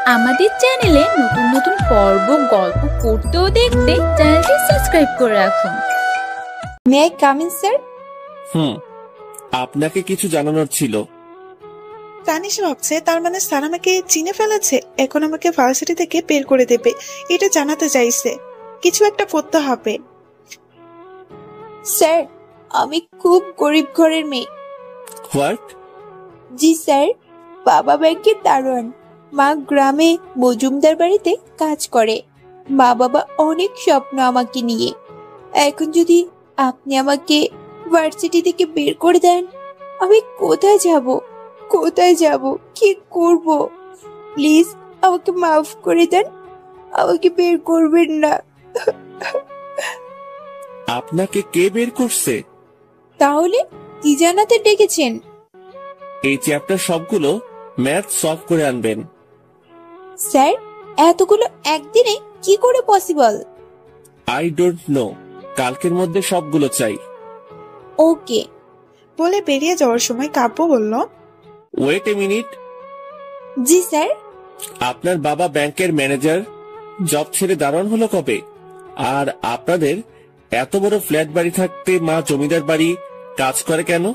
আমাদের চ্যানেলে নতুন নতুন পর্ব গল্প পড়তে ও দেখতে চ্যানেলটি সাবস্ক্রাইব করে রাখুন। May I come in sir? আপনাকে কিছু জানানোর ছিল। তানিশা ভাবছে তার মানে স্যার আমাকে চিনে ফেলেছে, এখন আমাকে ভার্সিটি থেকে বের করে দেবে, এটা জানাতে চাইছে। কিছু একটা করতে হবে। স্যার, আমি খুব গরিব ঘরের মেয়ে। হোয়াট? জি স্যার, বাবা ব্যাংকের দারোয়ান, মা গ্রামে মজুমদার বাড়িতে কাজ করে। মা বাবা অনেক স্বপ্ন আমাকে নিয়ে। এখন যদি আপনি আমাকে ভার্সিটি থেকে বের করে দেন, আমি কোথায় যাব? কোথায় যাব, কি করব? প্লিজ আমাকে মাফ করে দেন, আমাকে বের করবেন না। আপনাকে কে বের করছে? তাহলে কি জানাতে ডেকেছেন? এই চ্যাপ্টার সবগুলো ম্যাথ সলভ করে আনবেন। স্যার, এতগুলো একদিনে কি করে পসিবল? আই ডোন্ট নো, কালকের মধ্যে সবগুলো চাই। ওকে। বলে বেরিয়ে যাওয়ার সময় কাব্য বলল, ওয়েট এ মিনিট। জি স্যার। আপনার বাবা ব্যাংকের ম্যানেজার, জব ছেড়ে দারোয়ান হলো কবে? আর আপনাদের এত বড় ফ্ল্যাট বাড়ি থাকতে মা জমিদার বাড়ি কাজ করে কেন?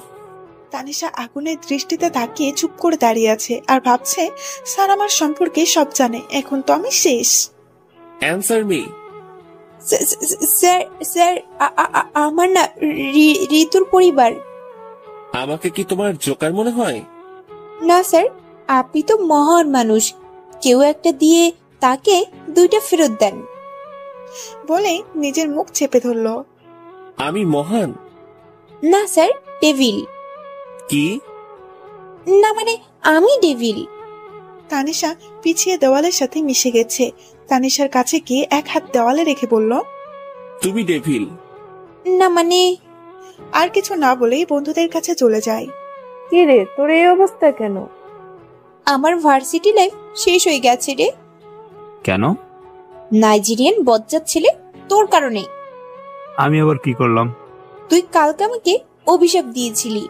তানিশা আগুনের দৃষ্টিতে তাকিয়ে চুপ করে দাঁড়িয়ে আছে আর ভাবছে স্যার আমার সম্পর্কে সব জানে, এখন তো আমি শেষ। Answer me. স্যার স্যার, আমার না ঋতুর পরিবার। আমাকে কি তোমার জোকার মনে হয়? না স্যার, আপনি তো মহান মানুষ, কেউ একটা দিয়ে তাকে দুইটা ফেরত দেন। বলে নিজের মুখ চেপে ধরল। আমি মহান? না স্যার, ডেভিল। কি? না মানে আমি ডেভিল। তানিশা পিছিয়ে দেওয়ালের সাথে মিশে গেছে। তানিশার কাছে গিয়ে এক হাত দেওয়ালে রেখে বলল, তুমি ডেভিল? না মানে। আর কিছু না বলেই বন্ধুদের কাছে চলে যায়। কি রে, তোর এই অবস্থা কেন? আমার ভার্সিটি লাইফ শেষ হয়ে গেছে রে। কেন? নাইজেরিয়ান বজ্জাত ছেলে, তোর কারণে। আমি আবার কি করলাম? তুই কালকে আমাকে অভিশাপ দিয়েছিলি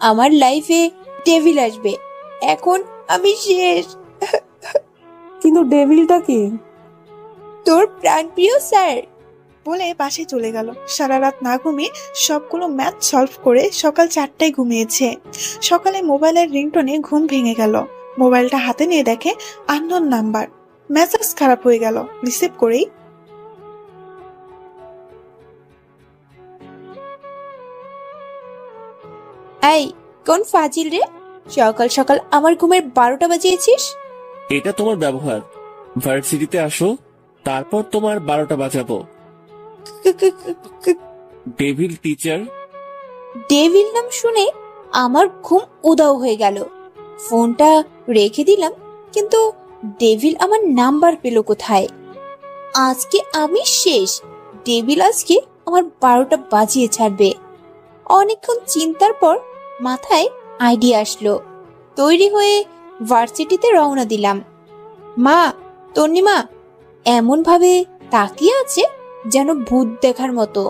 আমার লাইফে ডেভিল আসবে, এখন আমি শেষ। কিন্তু ডেভিলটা কি? তোর প্রাণপ্রিয় স্যার। বলে পাশে চলে গেল। সারা রাত না ঘুমিয়ে সবগুলো ম্যাথ সলভ করে সকাল 4টায় ঘুমিয়েছে। সকালে মোবাইলের রিংটোনে ঘুম ভেঙে গেল। মোবাইলটা হাতে নিয়ে দেখে আননোন নাম্বার। মেজাজ খারাপ হয়ে গেল। রিসিভ করেই, এই কোন ফাজিল রে, সকাল সকাল আমার ঘুমের 12টা বাজিয়েছিস? এটা তোমার ব্যবহার। ভার্সিটিতে আসো, তারপর তোমার 12টা বাজাবো। Devil teacher. ডেভিল নাম শুনে আমার ঘুম উধাও হয়ে গেল। ফোনটা রেখে দিলাম, কিন্তু ডেভিল আমার নাম্বার পেল কোথায়? আজকে আমি শেষ। ডেভিল আজকে আমার 12টা বাজিয়ে ছাড়বে। অনেকক্ষণ চিন্তার পর মাথায় আইডিয়া আসলো। তৈরি হয়ে ভার্সিটিতে রওনা দিলাম। মা, তন্নিমা এমন ভাবে তাকিয়ে আছে যেন ভূত দেখার মতো।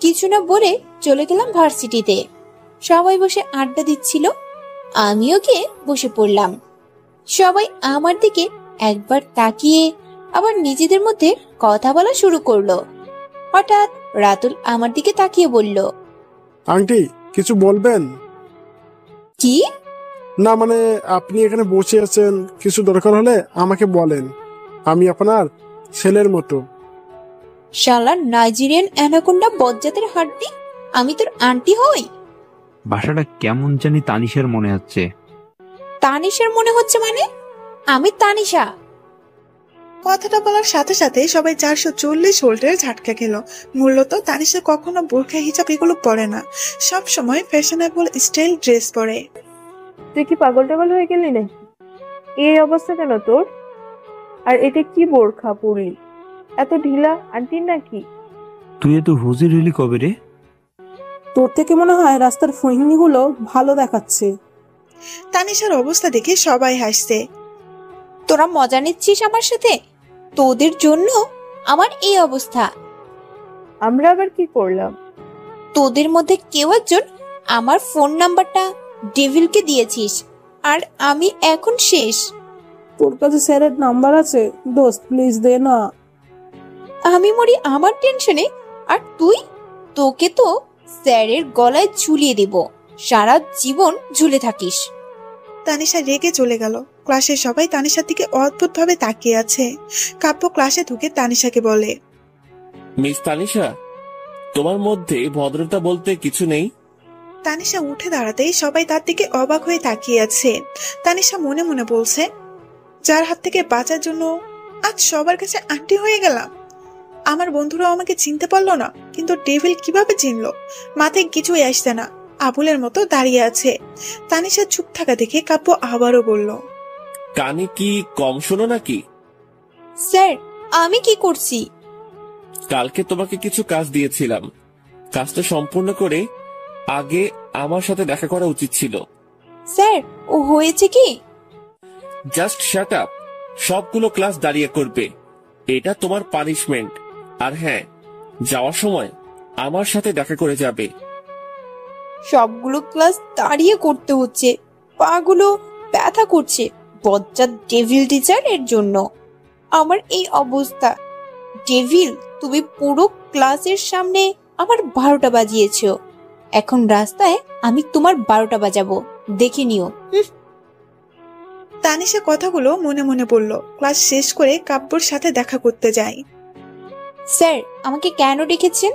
কিছু না বলে চলে গেলাম ভার্সিটিতে। সবাই বসে আড্ডা দিচ্ছিল, আমিও গিয়ে বসে পড়লাম। সবাই আমার দিকে একবার তাকিয়ে আবার নিজেদের মধ্যে কথা বলা শুরু করলো। হঠাৎ রাতুল আমার দিকে তাকিয়ে বলল, আন্টি কিছু বলবেন? কি? না মানে আপনি এখানে বসে আছেন, কিছু দরকার হলে আমাকে বলেন, আমি আপনার ছেলের মতো। শালা নাইজেরিয়ান অ্যানাকোন্ডা বজ্জাতের হাড্ডি, আমি তোর আন্টি হই? ভাষাটা কেমন জানি তানিশের মনে হচ্ছে। তানিশার মনে হচ্ছে মানে? আমি তানিশা। কথাটা বলার সাথে সাথে সবাই 440 ভোল্টের ঝাটকা খেলো। মূলত তানিশা কখনো বোরখা হিজাব এগুলো পরে না, সব সময় ফ্যাশনেবল স্টাইল ড্রেস পরে। তুই কি পাগল টাগল হয়ে গেলি নাকি? এই অবস্থা কেন তোর? আর এটা কি বোরখা পরলি, এত ঢিলা? আন্টির নাকি? তুই এত হুজির হইলি কবে রে? তোর থেকে মনে হয় রাস্তার ফহিনী গুলো ভালো দেখাচ্ছে। তানিশার অবস্থা দেখে সবাই হাসছে। তোরা মজা নিচ্ছিস আমার সাথে? তোদের জন্য আমার এই অবস্থা। আমরা আবার কি করলাম? তোদের মধ্যে কেউ একজন আমার ফোন নাম্বারটা ডেভিলকে দিয়েছিস, আর আমি এখন শেষ। তোর কাছে স্যারের নাম্বার আছে? দোস্ত প্লিজ দে না। আমি মরি আমার টেনশনে, আর তুই? তোকে তো স্যারের গলায় ঝুলিয়ে দেব, সারা জীবন ঝুলে থাকিস। তানিশা রেগে চলে গেল। ক্লাসের সবাই তানিশার দিকে অদ্ভুত ভাবে তাকিয়ে আছে। কাব্য ক্লাসে ঢুকে তানিশাকে বলে, মিস তানিশা, তোমার মধ্যে ভদ্রতা বলতে কিছু নেই? তানিশা উঠে দাঁড়াতেই সবাই তার দিকে অবাক হয়ে তাকিয়ে আছে। তানিশা মনে মনে বলছে, যার হাত থেকে বাঁচার জন্য আজ সবার কাছে আন্টি হয়ে গেলাম। আমার বন্ধুরাও আমাকে চিনতে পারলো না, কিন্তু ডেভিল কিভাবে চিনলো? মাথায় কিছুই আসছে না, আবুলের মতো দাঁড়িয়ে আছে। তানিশা চুপ থাকা দেখে কাব্য আবারও বলল, কানে কি কম শোনো নাকি? স্যার, আমি কি করছি? কালকে তোমাকে কিছু কাজ দিয়েছিলাম, কাজটা সম্পূর্ণ করে আগে আমার সাথে দেখা করা উচিত ছিল। স্যার, ও হয়েছে কি? Just shut up. সবগুলো ক্লাস দাঁড়িয়ে করবে, এটা তোমার পানিশমেন্ট। আর হ্যাঁ, যাওয়ার সময় আমার সাথে দেখা করে যাবে। সবগুলো ক্লাস দাঁড়িয়ে করতে হচ্ছে, পাগুলো ব্যথা করছে বজ্জাত ডেভিল টিচার এর জন্য আমার এই অবস্থা। ডেভিল, তুমি পুরো ক্লাসের সামনে আমার 12টা বাজিয়েছো। এখন রাস্তায় আমি তোমার 12টা বাজাবো, দেখে নিও। তানিশা কথাগুলো মনে মনে বলল। ক্লাস শেষ করে কাব্যর সাথে দেখা করতে যায়। স্যার, আমাকে কেন ডেকেছেন?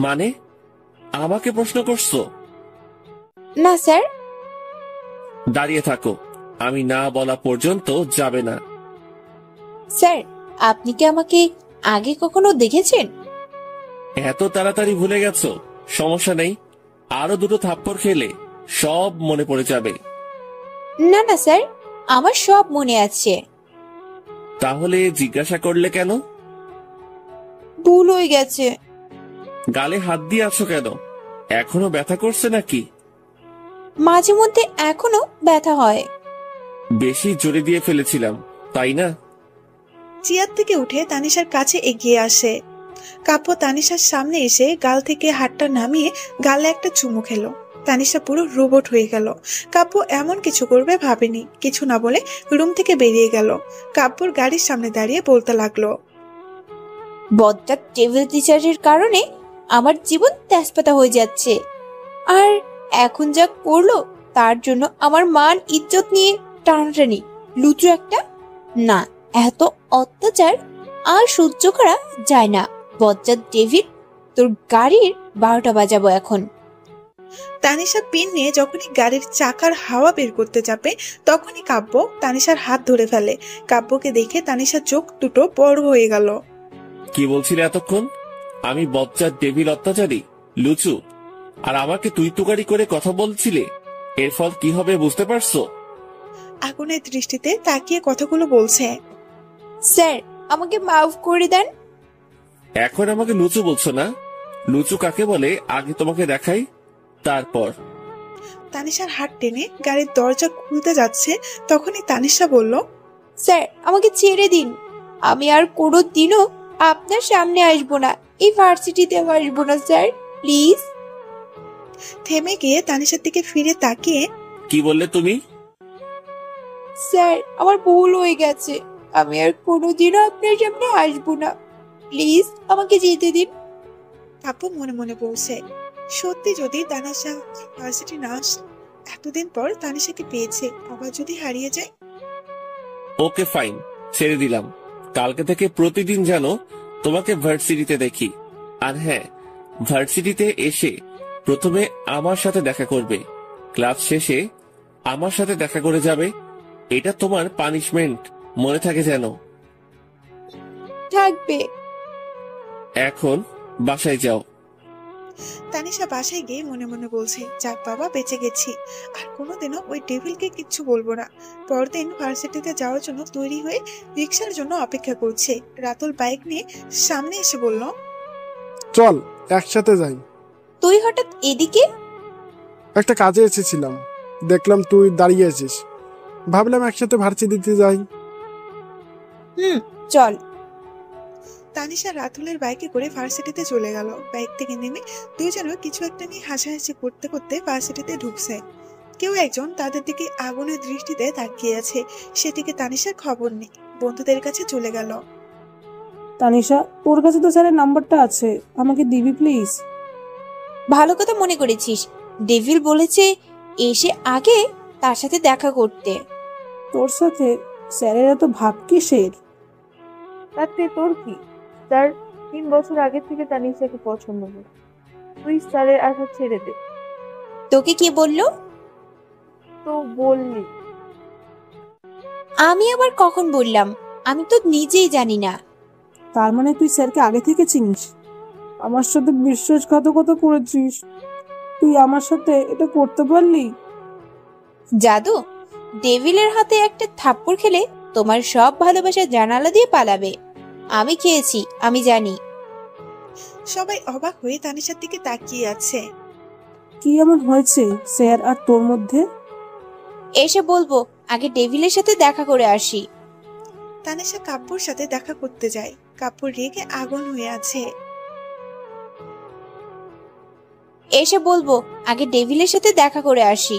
মানে, আমাকে প্রশ্ন করছো? না স্যার। দাঁড়িয়ে থাকো, আমি না বলা পর্যন্ত যাবে না। স্যার, আপনি কি আমাকে আগে কখনো দেখেছেন? এত তাড়াতাড়ি ভুলে গেছো? সমস্যা নেই, আরো দুটো থাপ্পড় খেলে সব মনে পড়ে যাবে। না না স্যার, আমার সব মনে আছে। তাহলে জিজ্ঞাসা করলে কেন? ভুল হয়ে গেছে। গালে হাত দিয়ে আছো কেন? এখনো ব্যথা করছে নাকি? মাঝে মধ্যে এখনো ব্যথা হয়। বেশি জোরে দিয়ে ফেলেছিলাম, তাই না? চেয়ার থেকে উঠে তানিশার কাছে এগিয়ে আসে। কাব্য তানিশার সামনে এসে গাল থেকে হাতটা নামিয়ে গালে একটা চুমু খেলো। তানিশা পুরো রোবট হয়ে গেল। কাব্য এমন কিছু করবে ভাবেনি। কিছু না বলে রুম থেকে বেরিয়ে গেল। কাব্যর গাড়ির সামনে দাঁড়িয়ে বলতে লাগলো, বজ্জাত ডেভিল টিচারের কারণে আমার জীবন তেজপাতা হয়ে যাচ্ছে, আর এখন যা করলো তার জন্য আমার মান ইজ্জত নিয়ে টানাটানি। লুচু একটা। না, এত অত্যাচার আর সহ্য করা যায় না। বজ্জাত ডেভিল, তোর গাড়ির 12টা বাজাবো এখন। তানিশা পিন নিয়ে যখনই গাড়ির চাকার হাওয়া বের করতে যাবে, তখনই কাব্য তানিশার হাত ধরে ফেলে। কাব্যকে দেখে তানিশার চোখ দুটো বড় হয়ে গেল। কি বলছিলে এতক্ষণ? আমি বজ্জাত ডেভিল, অত্যাচারী, লুচু, আর আমাকে তুই তুকারি করে কথা বলছিলে? এর ফল কি হবে বুঝতে পারছো? আগুনের দৃষ্টিতে তাকিয়ে কথাগুলো বলছে। স্যার, আমাকে মাফ করে দেন। এখন আমাকে লুচু বলছো না? লুচু কাকে বলে আগে তোমাকে দেখাই, তারপর। তানিশার হাত টেনে গাড়ির দরজা খুলতে যাচ্ছে, তখনই তানিশা বলল, স্যার, আমাকে ছেড়ে দিন। আমি আর কোনো দিনও আপনার সামনে আসবো না, এই ভার্সিটিতে আসবো না স্যার, প্লিজ। থেমে গিয়ে তানিশার দিকে ফিরে তাকিয়ে, কি বললে তুমি? স্যার, আমার ভুল হয়ে গেছে, আমি আর কোনোদিনও আপনার সামনে আসবো না, প্লিজ আমাকে যেতে দিন। কাব্য মনে মনে বলছে, সত্যি যদি তানিশা ভার্সিটি না আসে, এতদিন পর তানিশাকে পেয়েছে, আবার যদি হারিয়ে যায়। ওকে ফাইন, ছেড়ে দিলাম। কালকে থেকে প্রতিদিন যেন তোমাকে ভার্সিটিতে দেখি। আর হ্যাঁ, ভার্সিটিতে এসে প্রথমে আমার সাথে দেখা করবে, ক্লাস শেষে আমার সাথে দেখা করে যাবে। এটা তোমার পানিশমেন্ট, মনে থাকে যেন। থাকবে। এখন বাসায় যাও। তানিশা বাসায় গিয়ে মনে মনে বলছে, যাক বাবা, বেঁচে গেছি, আর কোনোদিনও ওই ডেভিলকে কিচ্ছু বলবো না। পরদিন ভার্সিটিতে যাওয়ার জন্য তৈরি হয়ে রিক্সার জন্য অপেক্ষা করছে। রাতুল বাইক নিয়ে সামনে এসে বলল, চল একসাথে যাই। তুই হঠাৎ এদিকে? একটা কাজে এসেছিলাম, দেখলাম তুই দাঁড়িয়ে আছিস, ভাবলাম একসাথে ভার্সিটিতে যাই। চল। তানিশা রাতুলের বাইকে করে ভার্সিটিতে চলে গেল। বাইক থেকে নেমে দুইজনে কিছু একটা নিয়ে হাসাহাসি করতে করতে ভার্সিটিতে ঢুকছে। কেউ একজন তাদের দিকে আগুনের দৃষ্টিতে তাকিয়ে আছে। সেদিকে তানিশার খবর নেই, বন্ধুদের কাছে চলে গেল। তানিশা, তোর কাছে তো স্যারের নাম্বারটা আছে, আমাকে দিবি প্লিজ? ভালো কথা মনে করেছিস। ডেভিল বলেছে এসে আগে তার সাথে দেখা করতে। তোর সাথে স্যারের এত ভাব কিসের? তাতে তোর কি? স্যার 3 বছর আগে থেকে তানিশাকে পছন্দ করে। তুই স্যারের আশা ছেড়ে দে। তোকে কি বললো? তো বললি। আমি আবার কখন বললাম? আমি তো নিজেই জানি না। তার মানে তুই স্যারকে আগে থেকে চিনিস? আমার সাথে বিশ্বাসঘাতকতা করেছিস? তুই আমার সাথে এটা করতে পারলি? জাদু, ডেভিলের হাতে একটা থাপ্পড় খেলে তোমার সব ভালোবাসা জানালা দিয়ে পালাবে। আমি খেয়েছি, আমি জানি। সবাই অবাক হয়ে তানিশার দিকে তাকিয়ে আছে। কি এমন হয়েছে স্যার আর তোর মধ্যে? এসে বলবো, আগে ডেভিলের সাথে দেখা করে আসি। তানিশা কাব্যর সাথে দেখা করতে যায়। কাব্য রেগে আগুন হয়ে আছে। এসে বলবো, আগে ডেভিলের সাথে দেখা করে আসি।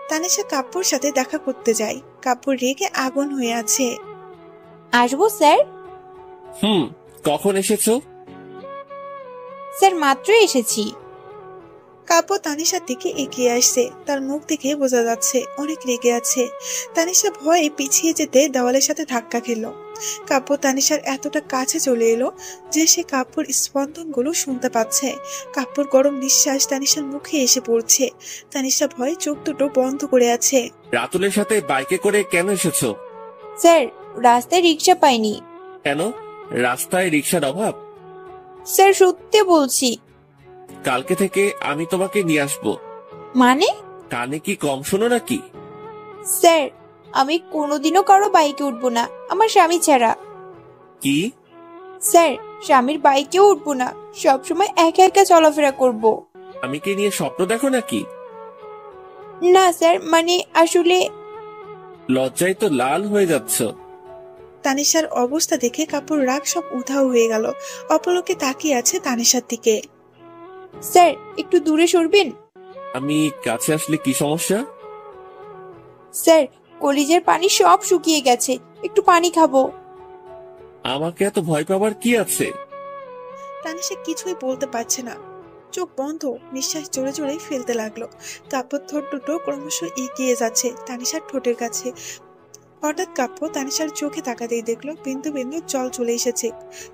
তানিশা কাব্যর সাথে দেখা করতে যায়। কাব্য রেগে আগুন হয়ে আছে। আসবো স্যার? কখন এসেছো? স্যার মাত্র এসেছি। কাব্য তানিশার দিকে এগিয়ে আসছে। তার মুখ দেখে বোঝা যাচ্ছে অনেক রেগে আছে। তানিশা ভয়ে পিছিয়ে যেতে দেওয়ালের সাথে ধাক্কা খেলো। কাব্য তানিশার এতটা কাছে চলে এলো যে সে কাব্যর স্পন্দনগুলো শুনতে পাচ্ছে। কাব্যর গরম নিঃশ্বাস তানিশার মুখে এসে পড়ছে। তানিশা ভয়ে চোখ দুটো বন্ধ করে আছে। রাতুলের সাথে বাইকে করে কেন এসেছো? স্যার, রাস্তায় রিক্সা পাইনি। কেন? রাস্তায় রিক্সার অভাব? স্যার সত্যি বলছি। কালকে থেকে আমি তোমাকে নিয়ে আসবো। মানে? কানে কি কম শোনো নাকি? স্যার, আমি কোনোদিনও কারো বাইকে উঠবো না, আমার স্বামী ছাড়া। কি? স্যার, স্বামীর বাইকেও উঠবো না, সবসময় একা একা চলাফেরা করব। আমি কি নিয়ে স্বপ্ন দেখো নাকি? না স্যার, মানে আসলে। লজ্জায় তো লাল হয়ে যাচ্ছ। তানিশার অবস্থা দেখে কাব্যর রাগ সব উধাও হয়ে গেল। অপলকে তাকিয়ে আছে তানিশার দিকে। স্যার, একটু দূরে সরবেন? আমি কাছে আসলে কি সমস্যা? স্যার, কলিজের পানি সব শুকিয়ে গেছে, একটু পানি খাবো। আমাকে এত ভয় পাবার কি আছে? তানিশা কিছুই বলতে পারছে না, চোখ বন্ধ, নিঃশ্বাস জোরে জোরে ফেলতে লাগলো। কাব্যর ঠোঁট দুটো ক্রমশ এগিয়ে যাচ্ছে তানিশার ঠোঁটের কাছে। হঠাৎ কাব্য তানিশার চোখে তাকাতেই দেখলো বিন্দু বিন্দু জল চলে এসেছে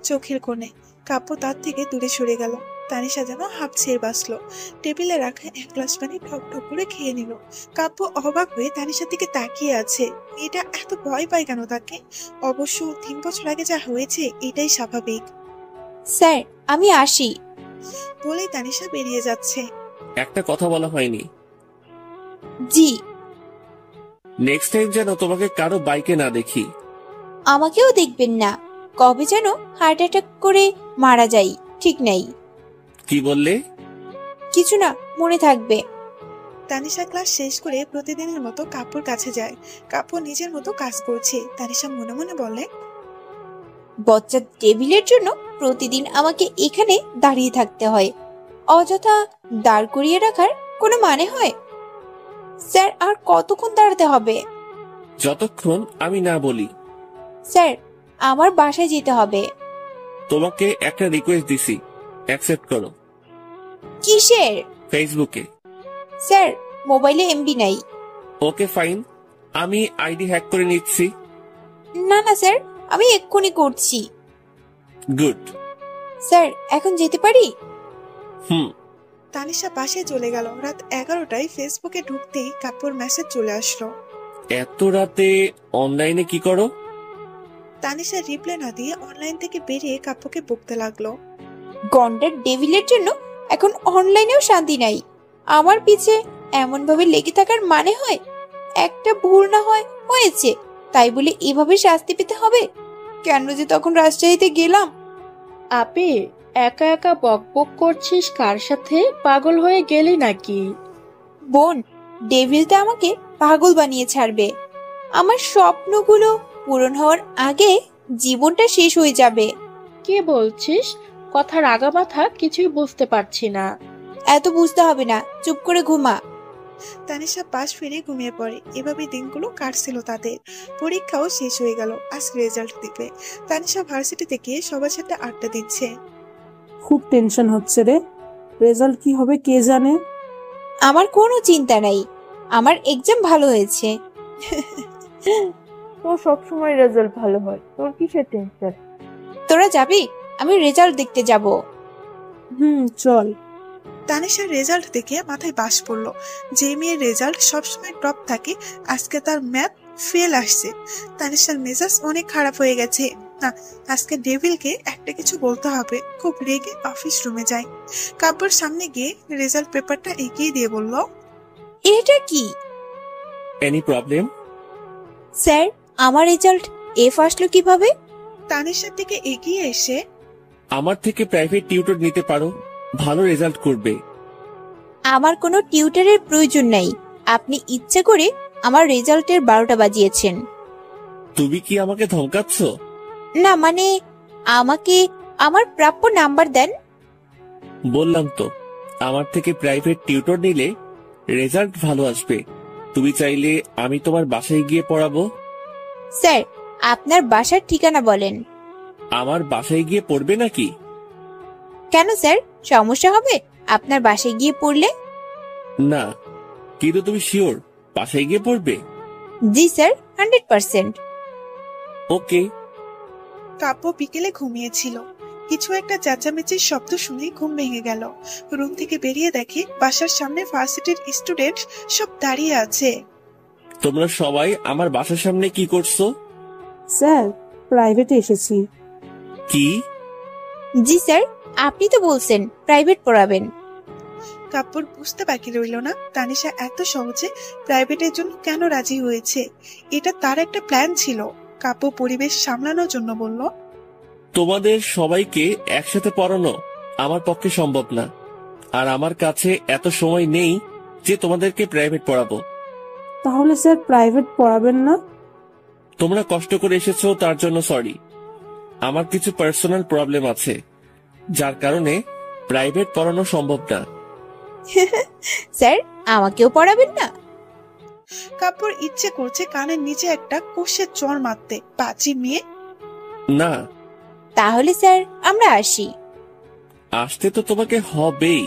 চোখের কোণে। কাব্য তার থেকে দূরে সরে গেল। তানিশা যেন হাঁপ ছেড়ে বাঁচলো। টেবিলে রাখা এক গ্লাস পানি ঠক ঠক করে খেয়ে নিল। কাব্য অবাক হয়ে তানিশার দিকে তাকিয়ে আছে। মেয়েটা এত ভয় পায় কেন তাকে? অবশ্য 3 বছর আগে যা হয়েছে এটাই স্বাভাবিক। স্যার, আমি আসি। বলেই তানিশা বেরিয়ে যাচ্ছে। একটা কথা বলা হয়নি। জি। নেক্সট টাইম যেন তোমাকে কারো বাইকে না দেখি। আমাকেও দেখবেন না, কবে যেন হার্ট অ্যাটাক করে মারা যাই, ঠিক নাই। কি বললে? কিছু না, মনে থাকবে। তানিশা ক্লাস শেষ করে প্রতিদিনের মতো কাব্যর কাছে যায়। কাব্য নিজের মতো কাজ করছে। তানিশা মনে মনে বলে, বচ্চা টেবিলের জন্য প্রতিদিন আমাকে এখানে দাঁড়িয়ে থাকতে হয়। অযথা দাঁড় করিয়ে রাখার কোনো মানে হয়? স্যার, আর কতক্ষণ দাঁড়াতে হবে? যতক্ষণ আমি না বলি। স্যার, আমার বাসায় যেতে হবে। তোমাকে একটা রিকোয়েস্ট দিছি, অ্যাকসেপ্ট করো। কিসের? ফেসবুকে। স্যার, মোবাইলে এমবি নাই। ওকে ফাইন, আমি আইডি হ্যাক করে নিচ্ছি। না না স্যার, আমি এক্ষুনি করছি। গুড। স্যার, এখন যেতে পারি? তানিশা বাসায় চলে গেল। রাত 11টায় ফেসবুকে ঢুকতেই কাব্যর মেসেজ চলে আসলো। এত রাতে অনলাইনে কি করো? তানিশা রিপ্লাই না দিয়ে অনলাইন থেকে বেরিয়ে কাব্যকে বকতে লাগলো। গন্ডার ডেভিলের জন্য এখন অনলাইনেও শান্তি নাই। আমার পিছে এমন ভাবে লেগে থাকার মানে হয়? একটা ভুল না হয় হয়েছে, তাই বলে এভাবে শাস্তি পেতে হবে? কেন যে তখন রাজশাহীতে গেলাম। আপি, একা একা বকবক করছিস কার সাথে? পাগল হয়ে গেলি নাকি? বোন, ডেভিলটা আমাকে পাগল বানিয়ে ছাড়বে। আমার স্বপ্নগুলো পূরণ হওয়ার আগে জীবনটা শেষ হয়ে যাবে। কি বলছিস? কথার আগা মাথা কিছুই বুঝতে পারছি না। এত বুঝতে হবে না, চুপ করে ঘুমা। তানিশা পাশ ফিরে ঘুমিয়ে পড়ে। এভাবে দিনগুলো কাটছিল তাদের। পরীক্ষাও শেষ হয়ে গেল, আজ রেজাল্ট দিবে। তানিশা ভার্সিটিতে গিয়ে সবার সাথে আড্ডা দিচ্ছে। খুব টেনশন হচ্ছে রে, রেজাল্ট কি হবে কে জানে। আমার কোনো চিন্তা নাই, আমার এক্সাম ভালো হয়েছে। তোর সবসময় রেজাল্ট ভালো হয়, তোর কিসের টেনশন? তোরা যাবি? আমি রেজাল্ট দেখতে যাব। চল। তানিশার রেজাল্ট দেখে মাথায় বাস পড়লো। যে মেয়ের রেজাল্ট সবসময় টপ থাকে, আজকে তার ম্যাথ ফেল আসছে। তানিশার মেজাজ অনেক খারাপ হয়ে গেছে। না, আজকে ডেভিলকে একটা কিছু বলতে হবে। খুব রেগে অফিস রুমে যায়। কাব্যর সামনে গিয়ে রেজাল্ট পেপারটা এগিয়ে দিয়ে বলল, এটা কি? Any problem? স্যার, আমার রেজাল্ট এফ আসলো কিভাবে? তানিশার দিকে এগিয়ে এসে, আমার থেকে প্রাইভেট টিউটর নিতে পারো, ভালো রেজাল্ট করবে। আমার কোনো টিউটরের প্রয়োজন নাই। আপনি ইচ্ছা করে আমার রেজাল্টের 12টা বাজিয়েছেন। তুমি কি আমাকে ধমকাচ্ছ? না মানে, আমাকে আমার প্রাপ্য নাম্বার দেন। বললাম তো, আমার থেকে প্রাইভেট টিউটর নিলে রেজাল্ট ভালো আসবে। তুমি চাইলে আমি তোমার বাসায় গিয়ে পড়াবো। স্যার, আপনার বাসার ঠিকানা বলেন। আমার বাসায় গিয়ে পড়বে নাকি? কেন স্যার, সমস্যা হবে আপনার বাসায় গিয়ে পড়লে? না, কিন্তু তুমি শিওর বাসায় গিয়ে পড়বে? জি স্যার, 100%। ওকে। কাব্য বিকেলে ঘুমিয়েছিল। কিছু একটা চেঁচামেচির শব্দ শুনে ঘুম ভেঙে গেল। রুম থেকে বেরিয়ে দেখে বাসার সামনে ভার্সিটির স্টুডেন্ট সব দাঁড়িয়ে আছে। তোমরা সবাই আমার বাসার সামনে কি করছো? স্যার, প্রাইভেটে এসেছি। কি? জি স্যার, আপনি তো বলছেন প্রাইভেট পড়াবেন। কাব্যর বুঝতে বাকি রইল না তানিশা এত সহজে প্রাইভেটের জন্য কেন রাজি হয়েছে। এটা তার একটা প্ল্যান ছিল। কাব্য পরিবেশ সামলানোর জন্য বলল, তোমাদের সবাইকে একসাথে পড়ানো আমার পক্ষে সম্ভব না, আর আমার কাছে এত সময় নেই যে তোমাদেরকে প্রাইভেট পড়াবো। তাহলে স্যার প্রাইভেট পড়াবেন না? তোমরা কষ্ট করে এসেছো তার জন্য সরি। আমার কিছু পার্সোনাল প্রবলেম আছে, যার কারণে প্রাইভেট পড়ানো সম্ভব না। স্যার, আমাকেও পড়াবেন না? কাব্যর ইচ্ছে করছে কানের নিচে একটা কোষের চড় মারতে। পাঁচি মেয়ে। না। তাহলে স্যার আমরা আসি। আসতে তো তোমাকে হবেই।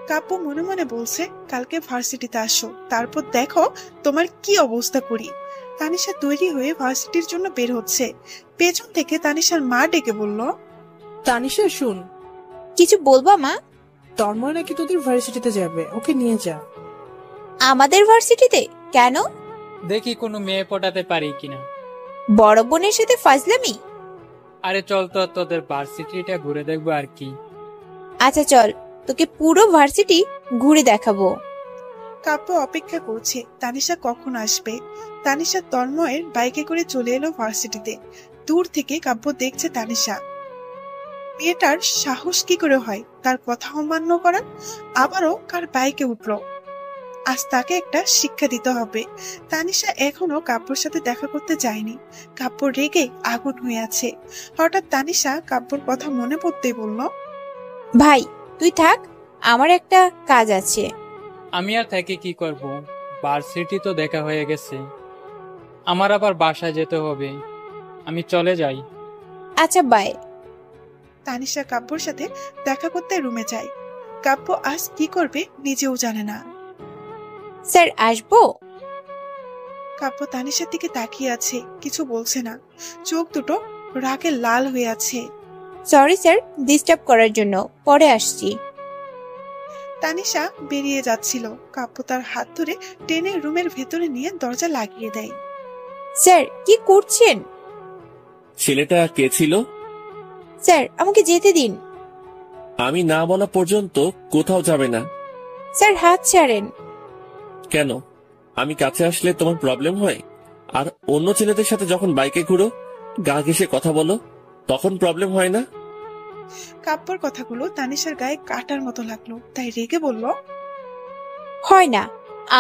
কাব্য মনে মনে বলছে, কালকে ভার্সিটিতে আসো, তারপর দেখো তোমার কি অবস্থা করি। তানিশা তৈরি হয়ে ভার্সিটির জন্য বের হচ্ছে। পেছন থেকে তানিশার মা ডেকে বলল, তানিশা শুন, কিছু বলবা মা? তন্ময় নাকি তোদের ভার্সিটিতে যাবে, ওকে নিয়ে যা। আমাদের ভার্সিটিতে কেন? দেখি কোনো মেয়ে পটাতে পারি কিনা। বড় বোনের সাথে ফাজলামি? আরে চল তো, তোদের ভার্সিটিটা ঘুরে দেখবো আর কি। আচ্ছা চল, তোকে পুরো ভার্সিটি ঘুরে দেখাবো। কাব্য অপেক্ষা করছে তানিশা কখন আসবে। তানিশা তন্ময়ের বাইকে করে চলে এলো ভার্সিটিতে। দূর থেকে কাব্য দেখছে তানিশা। মেয়েটার সাহস কি করে হয় তার কথা অমান্য করার? আবারও কার বাইকে উঠলো। আজ তাকে একটা শিক্ষা দিতে হবে। তানিশা এখনো কাব্যর সাথে দেখা করতে যায়নি। কাব্য রেগে আগুন হয়ে আছে। হঠাৎ তানিশা কাব্যর কথা মনে পড়তেই বলল, ভাই তুই থাক, আমার একটা কাজ আছে। আমি আর থেকে কি করব, ভার্সিটি তো দেখা হয়ে গেছে, আমার আবার বাসায় যেতে হবে। আমি চলে যাই। আচ্ছা বাই। তানিশা কাব্যর সাথে দেখা করতে রুমে যায়। কাব্য আজ কি করবে নিজেও জানে না। স্যার আসবো? কাব্য তানিশার দিকে তাকিয়ে আছে, কিছু বলছে না। চোখ দুটো রাগে লাল হয়ে আছে। সরি স্যার, ডিস্টার্ব করার জন্য, পরে আসছি। তানিশা বেরিয়ে যাচ্ছিল। কাব্য তার হাত ধরে টেনে রুমের ভেতরে নিয়ে দরজা লাগিয়ে দেয়। স্যার কি করছেন? ছেলেটা কে ছিল? স্যার আমাকে যেতে দিন। আমি না বলা পর্যন্ত কোথাও যাবে না। স্যার হাত ছাড়েন। কেন? আমি কাছে আসলে তোমার প্রবলেম হয়? আর অন্য ছেলেদের সাথে যখন বাইকে ঘুরো, গা ঘেঁষে কথা বলো, তখন প্রবলেম হয় না? কাব্যর কথাগুলো তানিশার গায়ে কাটার মতো লাগলো, তাই রেগে বলল, হয় না,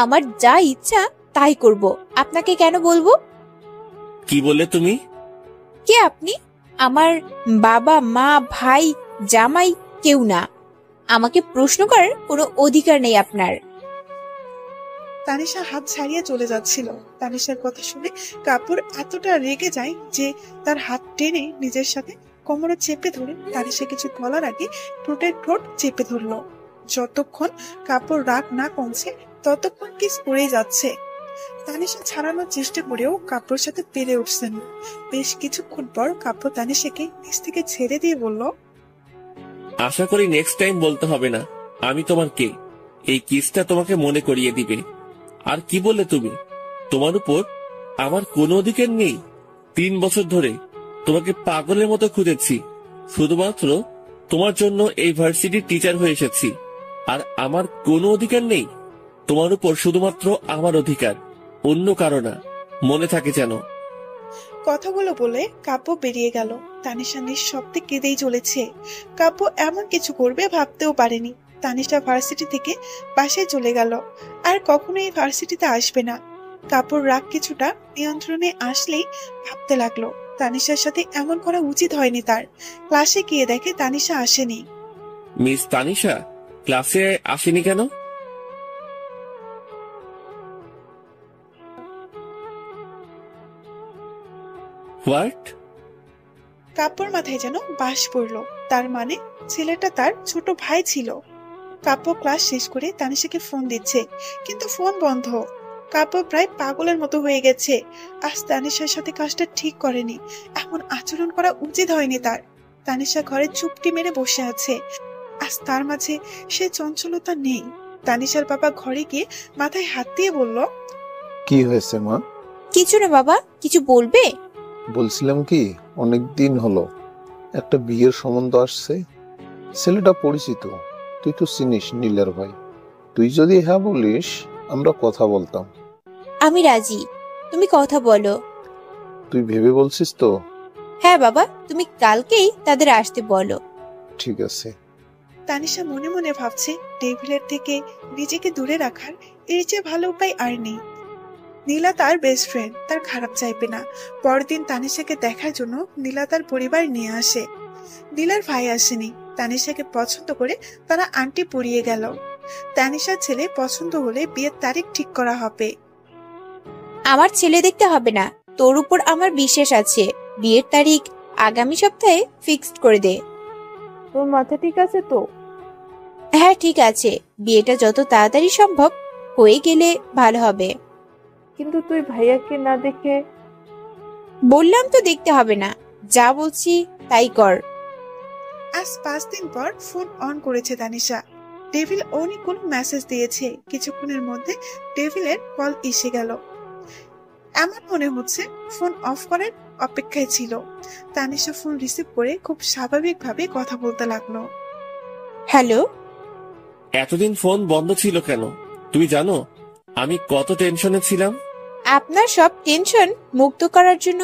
আমার যা ইচ্ছা তাই করব, আপনাকে কেন বলবো? কি বললে তুমি? কে আপনি? আমার বাবা মা ভাই জামাই কেউ না। আমাকে প্রশ্ন করার কোনো অধিকার নেই আপনার। তানিশা হাত ছাড়িয়ে চলে যাচ্ছিল। তানিশার কথা শুনে কাপুর এতটা রেগে যায় যে তার হাত টেনে নিজের সাথে কোমরে চেপে ধরে তানিশা কিছু বলার আগে ঠোঁটের ঠোঁট চেপে ধরলো। যতক্ষণ কাপুর রাগ না কমছে ততক্ষণ কিস করেই যাচ্ছে। তানিশা ছাড়ানোর চেষ্টা করেও কাপুরের সাথে পেরে উঠছেন। বেশ কিছুক্ষণ পর কাপুর তানিশাকে নিচ থেকে ছেড়ে দিয়ে বলল, আশা করি নেক্সট টাইম বলতে হবে না আমি তোমার কে। এই কিসটা তোমাকে মনে করিয়ে দিবে। আর কি বললে তুমি? তোমার উপর আমার কোনো অধিকার নেই? 3 বছর ধরে তোমাকে পাগলের মতো খুঁজেছি, শুধুমাত্র তোমার জন্য এই ভার্সিটির টিচার হয়ে এসেছি। আর আমার কোনো অধিকার নেই তোমার উপর, শুধুমাত্র আমার অধিকার, অন্য কারো না, মনে থাকে যেন। কথাগুলো বলে কাব্য বেরিয়ে গেল। তানিশা নিঃশব্দে কেঁদেই চলেছে। কাব্য এমন কিছু করবে ভাবতেও পারেনি। তানিশা ভার্সিটি থেকে বাসায় চলে গেল, আর কখনো এই ভার্সিটিতে আসবে না। কাব্যর রাগ কিছুটা নিয়ন্ত্রণে আসলেই ভাবতে লাগলো তানিশার সাথে এমন করা উচিত হয়নি তার। ক্লাসে গিয়ে দেখে তানিশা আসেনি। মিস তানিশা ক্লাসে আসেনি কেন? হোয়াট? কাব্যর মাথায় যেন বাস পড়লো। তার মানে ছেলেটা তার ছোট ভাই ছিল। কাব্য ক্লাস শেষ করে তানিশাকে ফোন দিচ্ছে, কিন্তু ফোন বন্ধ। কাব্য প্রায় পাগলের মতো হয়ে গেছে। আজ তানিশার সাথে কাজটা ঠিক করেনি, এমন আচরণ করা উচিত হয়নি তার। তানিশা ঘরে চুপটি মেরে বসে আছে। আজ তার মাঝে সে চঞ্চলতা নেই। তানিশার বাবা ঘরে গিয়ে মাথায় হাত দিয়ে বলল, কি হয়েছে মা? কিছু না বাবা, কিছু বলবে? বলছিলাম কি, অনেকদিন হলো একটা বিয়ের সম্বন্ধ আসছে। ছেলেটা পরিচিত, তুই তো চিনিস নীলার ভাই। তুই যদি হ্যাঁ বলিস আমরা কথা বলতাম। আমি রাজি, তুমি কথা বলো। তুই ভেবে বলছিস তো? হ্যাঁ বাবা, তুমি কালকেই তাদের আসতে বলো। ঠিক আছে। তানিশা মনে মনে ভাবছে টেবিলের থেকে নিজেকে দূরে রাখার এর চেয়ে ভালো উপায় আর নেই। নীলা তার বেস্ট ফ্রেন্ড, তার খারাপ চাইবে না। পরদিন তানিশাকে দেখার জন্য নীলা তার পরিবার নিয়ে আসে। নীলার ভাই আসেনি। তানিশাকে পছন্দ করে তারা আন্টি পরিয়ে গেল। তানিশার ছেলে পছন্দ হলে বিয়ের তারিখ ঠিক করা হবে। আমার ছেলে দেখতে হবে না, তোর উপর আমার বিশ্বাস আছে। বিয়ের তারিখ আগামী সপ্তাহে ফিক্সড করে দে। তোর মাথা ঠিক আছে তো? হ্যাঁ ঠিক আছে, বিয়েটা যত তাড়াতাড়ি সম্ভব হয়ে গেলে ভালো হবে। কিন্তু তুই ভাইয়াকে না দেখে? বললাম তো দেখতে হবে না, যা বলছি তাই কর। আজ 5 দিন পর ফোন অন করেছে তানিশা। ডেভিল অনেক কোন মেসেজ দিয়েছে। কিছুক্ষণের মধ্যে ডেভিলের কল এসে গেল। এমন মনে হচ্ছে ফোন অফ করার অপেক্ষায় ছিল। তানিশা ফোন রিসিভ করে খুব স্বাভাবিকভাবে কথা বলতে লাগলো। হ্যালো। এতদিন ফোন বন্ধ ছিল কেন? তুমি জানো আমি কত টেনশনে ছিলাম। আপনার সব টেনশন মুক্ত করার জন্য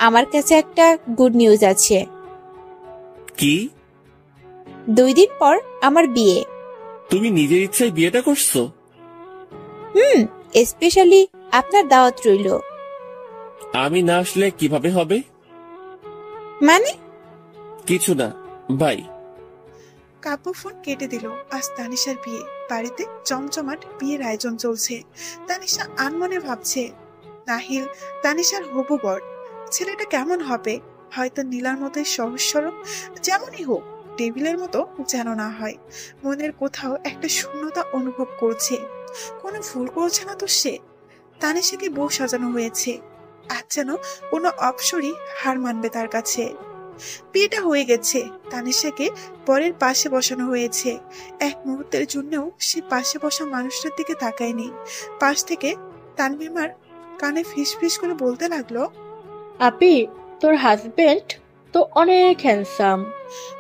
আমার কাছে একটা গুড নিউজ আছে। কি? 2 দিন পর আমার বিয়ে। তুমি নিজের ইচ্ছায় বিয়েটা করছো? স্পেশালি আপনার দাওয়াত রইল। আমি না আসলে কিভাবে হবে? মানে? কিছু না, বাই। কাব্য ফোন কেটে দিল। আজ তানিশার বিয়ে। বাড়িতে জমজমাট বিয়ের আয়োজন চলছে। তানিশা আনমনে ভাবছে নাহিল তানিশার হবু বর। ছেলেটা কেমন হবে? হয়তো নীলার মতো সহজ সরল, যেমনই হোক টেবিলের মতো যেন না হয়। মনের কোথাও একটা শূন্যতা অনুভব করছে। কোনো ভুল করছে না তো সে? তানিশাকে বউ সাজানো হয়েছে, আজ যেন কোনো অপসরই হার মানবে তার কাছে। বিয়েটা হয়ে গেছে। তানিশাকে বরের পাশে বসানো হয়েছে। এক মুহূর্তের জন্যও সে পাশে বসা মানুষটার দিকে তাকায়নি। পাশ থেকে তানমিমার কানে ফিসফিস করে বলতে লাগলো, আপি, তোর হাজবেন্ড তো অনেক হ্যান্ডসাম।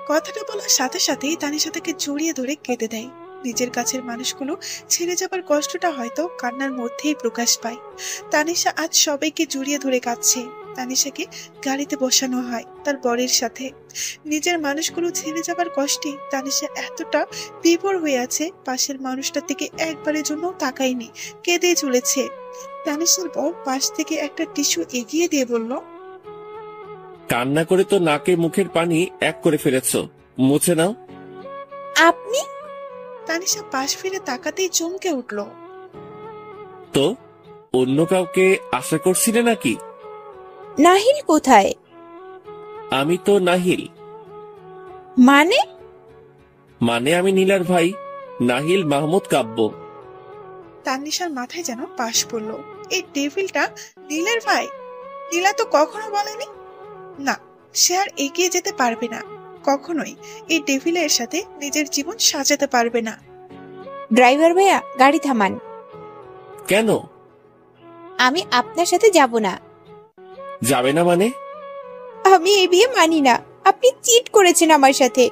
কথাটা বলার সাথে সাথেই তানিশা তাকে জড়িয়ে ধরে কেঁদে দেয়। নিজের কাছের মানুষগুলো ছেড়ে যাবার কষ্টটা হয়তো কান্নার মধ্যেই প্রকাশ পায়। তানিশা আজ সবাইকে জড়িয়ে ধরে কাঁদছে। তানিশাকে গাড়িতে বসানো হয় তার বরের সাথে। নিজের মানুষগুলো ছেড়ে যাবার কষ্টে তানিশা এতটা বিভোর হয়ে আছে, পাশের মানুষটার দিকে একবারের জন্য তাকায়নি, কেঁদে চলেছে। তানিশার বর পাশ থেকে একটা টিস্যু এগিয়ে দিয়ে বলল, কান্না করে তো নাকে মুখের পানি এক করে ফেলেছো, মুছে নাও। আপনি? তানিশা পাশ ফিরে তাকাতেই চমকে উঠল। তো অন্য কাউকে আশা করছিলে নাকি? নাহিল কোথায়? আমি তো নাহিল। মানে? মানে আমি নীলার ভাই নাহিল মাহমুদ কাব্য। তানিশার মাথায় যেন পাশ পড়লো। এই ডেভিলটা নীলের ভাই? নীলা তো কখনো বলেনি। না, সে আর এগিয়ে যেতে পারবে না, কখনোই এই ডেভিলের সাথে নিজের জীবন সাজাতে পারবে না। ড্রাইভার ভাইয়া, গাড়ি থামান। কেন? আমি আপনার সাথে যাব না। যাবে না মানে? আমি এই বিয়ে মানি না। আপনি চিট করেছেন আমার সাথে।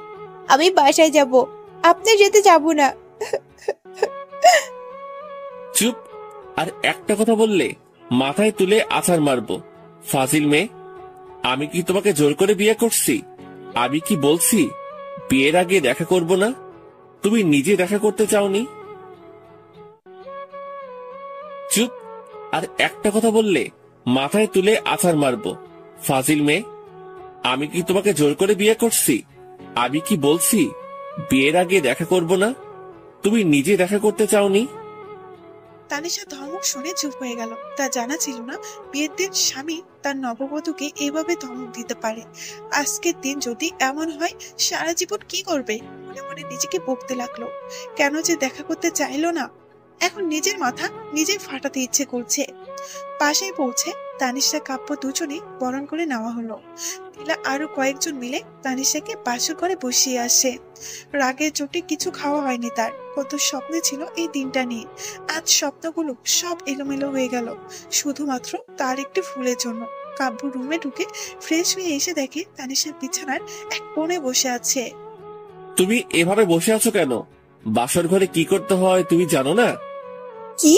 আমি বাসায় যাব, আপনার সাথে যাব না। চুপ! আর একটা কথা বললে মাথায় তুলে আছাড় মারবো। ফাজিল মেয়ে, আমি কি তোমাকে জোর করে বিয়ে করছি? আমি কি বলছি বিয়ের আগে দেখা করব না? তুমি নিজে দেখা করতে চাওনি। চুপ! আর একটা কথা বললে মাথায় তুলে আছাড় মারবো। ফাজিল মেয়ে, আমি কি তোমাকে জোর করে বিয়ে করছি? আমি কি বলছি বিয়ের আগে দেখা করব না? তুমি নিজে দেখা করতে চাওনি। তানিশা ধমক শুনে চুপ হয়ে গেল। তা জানা ছিল না বিয়ের দিন স্বামী তার নববধূকে এভাবে ধমক দিতে পারে। আজকের দিন যদি এমন হয়, সারা জীবন কি করবে? মনে মনে নিজেকে বকতে লাগলো। কেন যে দেখা করতে চাইলো না? এখন নিজের মাথা নিজেই ফাটাতে ইচ্ছে করছে। পাশে পৌঁছে তানিশা কাব্য দুজনে বরণ করে নেওয়া হলো। নীলা আরো কয়েকজন মিলে তানিশাকে বাসর ঘরে বসিয়ে আসে। রাগের চোটে কিছু খাওয়া হয়নি তার। কত স্বপ্নে ছিল এই দিনটা নিয়ে। আজ স্বপ্নগুলো সব এলোমেলো হয়ে গেল, শুধুমাত্র তার একটি ফুলের জন্য। কাব্য রুমে ঢুকে ফ্রেশ হয়ে এসে দেখে তানিশা বিছানার এক কোণে বসে আছে। তুমি এভাবে বসে আছো কেন? বাসর ঘরে কি করতে হয় তুমি জানো না? কি?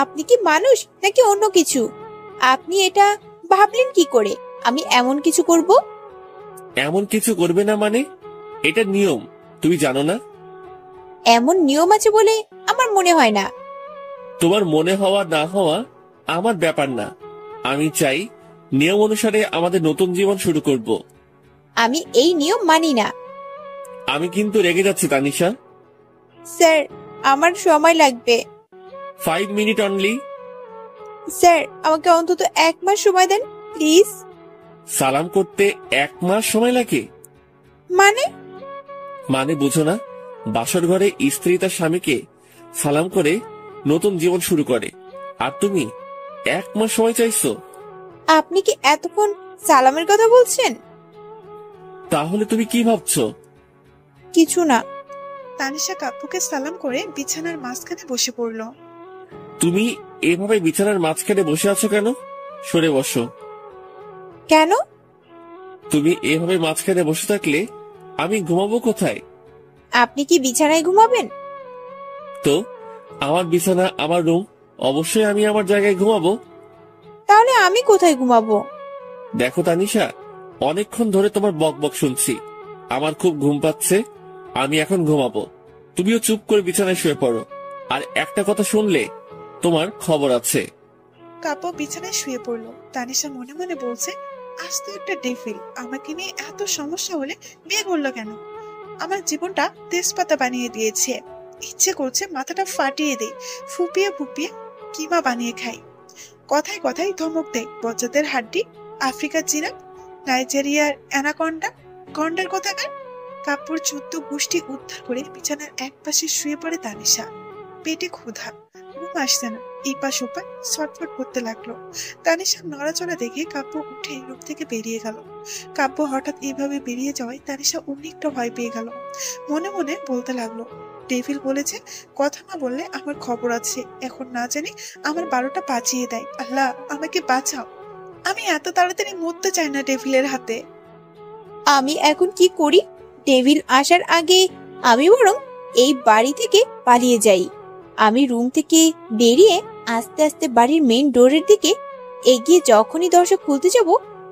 আপনি কি মানুষ নাকি অন্য কিছু? আপনি এটা ভাবলেন কি করে আমি এমন কিছু করব? এমন কিছু করবে না মানে? এটা নিয়ম, তুমি জানো না? এমন নিয়ম আছে বলে আমার মনে হয় না। তোমার মনে হওয়া না হওয়া আমার ব্যাপার না। আমি চাই নিয়ম অনুসারে আমাদের নতুন জীবন শুরু করব। আমি এই নিয়ম মানি না। আমি কিন্তু রেগে যাচ্ছি তানিশা। স্যার, আমার সময় লাগবে। 5 মিনিট অনলি। স্যার, আমাকে অন্তত 1 মাস সময় দেন প্লিজ। সালাম করতে 1 মাস সময় লাগে? মানে বুঝো না? বাসর ঘরে স্ত্রী তার স্বামীকে সালাম করে নতুন জীবন শুরু করে, আর তুমি 1 মাস সময় চাইছো? আপনি কি এতক্ষণ সালামের কথা বলছেন? তাহলে তুমি কি ভাবছো? কিছু না। তানিশা কাব্যকে সালাম করে বিছানার মাঝখানে বসে পড়ল। তুমি এভাবে বিছানার মাঝখানে বসে আছো কেন? সরে বসো। কেন? তুমি এভাবে মাঝখানে বসে থাকলে আমি ঘুমাবো কোথায়? আপনি কি বিছানায় ঘুমাবেন? তো আমার বিছানা আমার রুম, অবশ্যই আমি আমার জায়গায় ঘুমাবো। তাহলে আমি কোথায় ঘুমাবো? দেখো তানিশা, অনেকক্ষণ ধরে তোমার বকবক শুনছি। আমার খুব ঘুম পাচ্ছে, আমি এখন ঘুমাবো। তুমিও চুপ করে বিছানায় শুয়ে পড়ো। আর একটা কথা শুনলে তোমার খবর আছে। কাব্য বিছানায় শুয়ে পড়লো। তানিশা মনে মনে বলছে, আজ তো একটা ডেভিল আমাকে নিয়ে এত সমস্যা হলে বিয়ে করলো কেন? আমার জীবনটা তেজপাতা বানিয়ে দিয়েছে। ইচ্ছে করছে মাথাটা ফাটিয়ে দেই, ফুপিয়ে ফুপিয়ে কিমা বানিয়ে খাই। কথায় কথায় ধমক দেয় বজ্জাতের হাড্ডি, আফ্রিকার জিরাফ, নাইজেরিয়ার অ্যানাকন্ডা, গন্ডার কোথাকার। কাপড় 14 গোষ্ঠী উদ্ধার করে বিছানার এক পাশে শুয়ে পড়ে তানিশা। পেটে ক্ষুধা, ঘুম আসছে না। এই পাশ ওপাশ ছটফট করতে লাগলো। তানিশার নড়াচড়া দেখে কাব্য উঠে রুম থেকে বেরিয়ে গেল। কাব্য হঠাৎ এইভাবে বেরিয়ে যাওয়ায় তানিশা অনেকটা ভয় পেয়ে গেল। মনে মনে বলতে লাগলো, ডেভিল বলেছে কথা না বললে আমার খবর আছে। এখন না জানি আমার 12টা বাজিয়ে দেয়। আল্লাহ, আমাকে বাঁচাও। আমি এত তাড়াতাড়ি মরতে চাই না ডেভিলের হাতে। আমি এখন কি করি? ডেভিল আসার আগে আমি বরং এই বাড়ি থেকে পালিয়ে যাই। আমি রুম থেকে বেরিয়ে আস্তে আস্তে বাড়ির মেইন ডোরের দিকে এগিয়ে যখনই দরজা খুলতে যাব,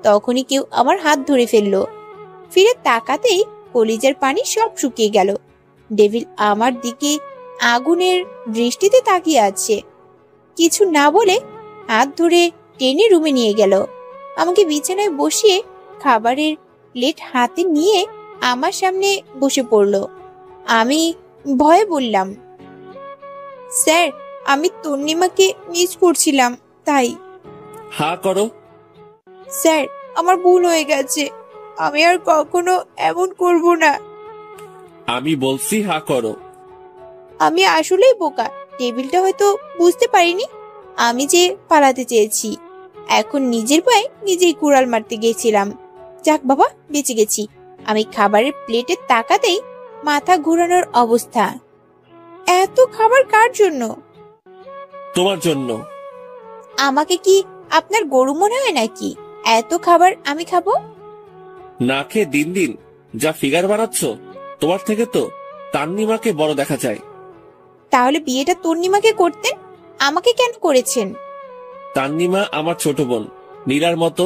তখনই কেউ আমার হাত ধরে ফেললো। ফিরে তাকাতেই কলিজার পানি সব শুকিয়ে গেল। ডেভিল আমার দিকে আগুনের দৃষ্টিতে তাকিয়ে আছে। কিছু না বলে হাত ধরে টেনে রুমে নিয়ে গেল। আমাকে বিছানায় বসিয়ে খাবারের প্লেট হাতে নিয়ে আমার সামনে বসে পড়ল। আমি ভয়ে বললাম, স্যার, আমি তন্নিমাকে মিস করছিলাম তাই। হা করো। স্যার, আমার ভুল হয়ে গেছে, আমি আর কখনো এমন করব না। আমি বলছি হা করো। আমি আসলেই বোকা, টেবিলটা হয়তো বুঝতে পারিনি আমি যে পালাতে চেয়েছি। এখন নিজের পায়ে নিজেই কুড়াল মারতে গেছিলাম। যাক বাবা, বেঁচে গেছি। আমি খাবারের প্লেটে তাকাতেই মাথা ঘোরানোর অবস্থা। এত খাবার কার জন্য? তোমার জন্য। আমাকে কি আপনার গরু মনে হয় নাকি এত খাবার আমি খাবো? না খেয়ে দিন দিন যা ফিগার বানাচ্ছ, তোমার থেকে তো তান্নিমাকে বড় দেখা যায়। তাহলে বিয়েটা তন্নিমাকে করতেন, আমাকে কেন করেছেন? তান্নিমা আমার ছোট বোন, নীলার মতো।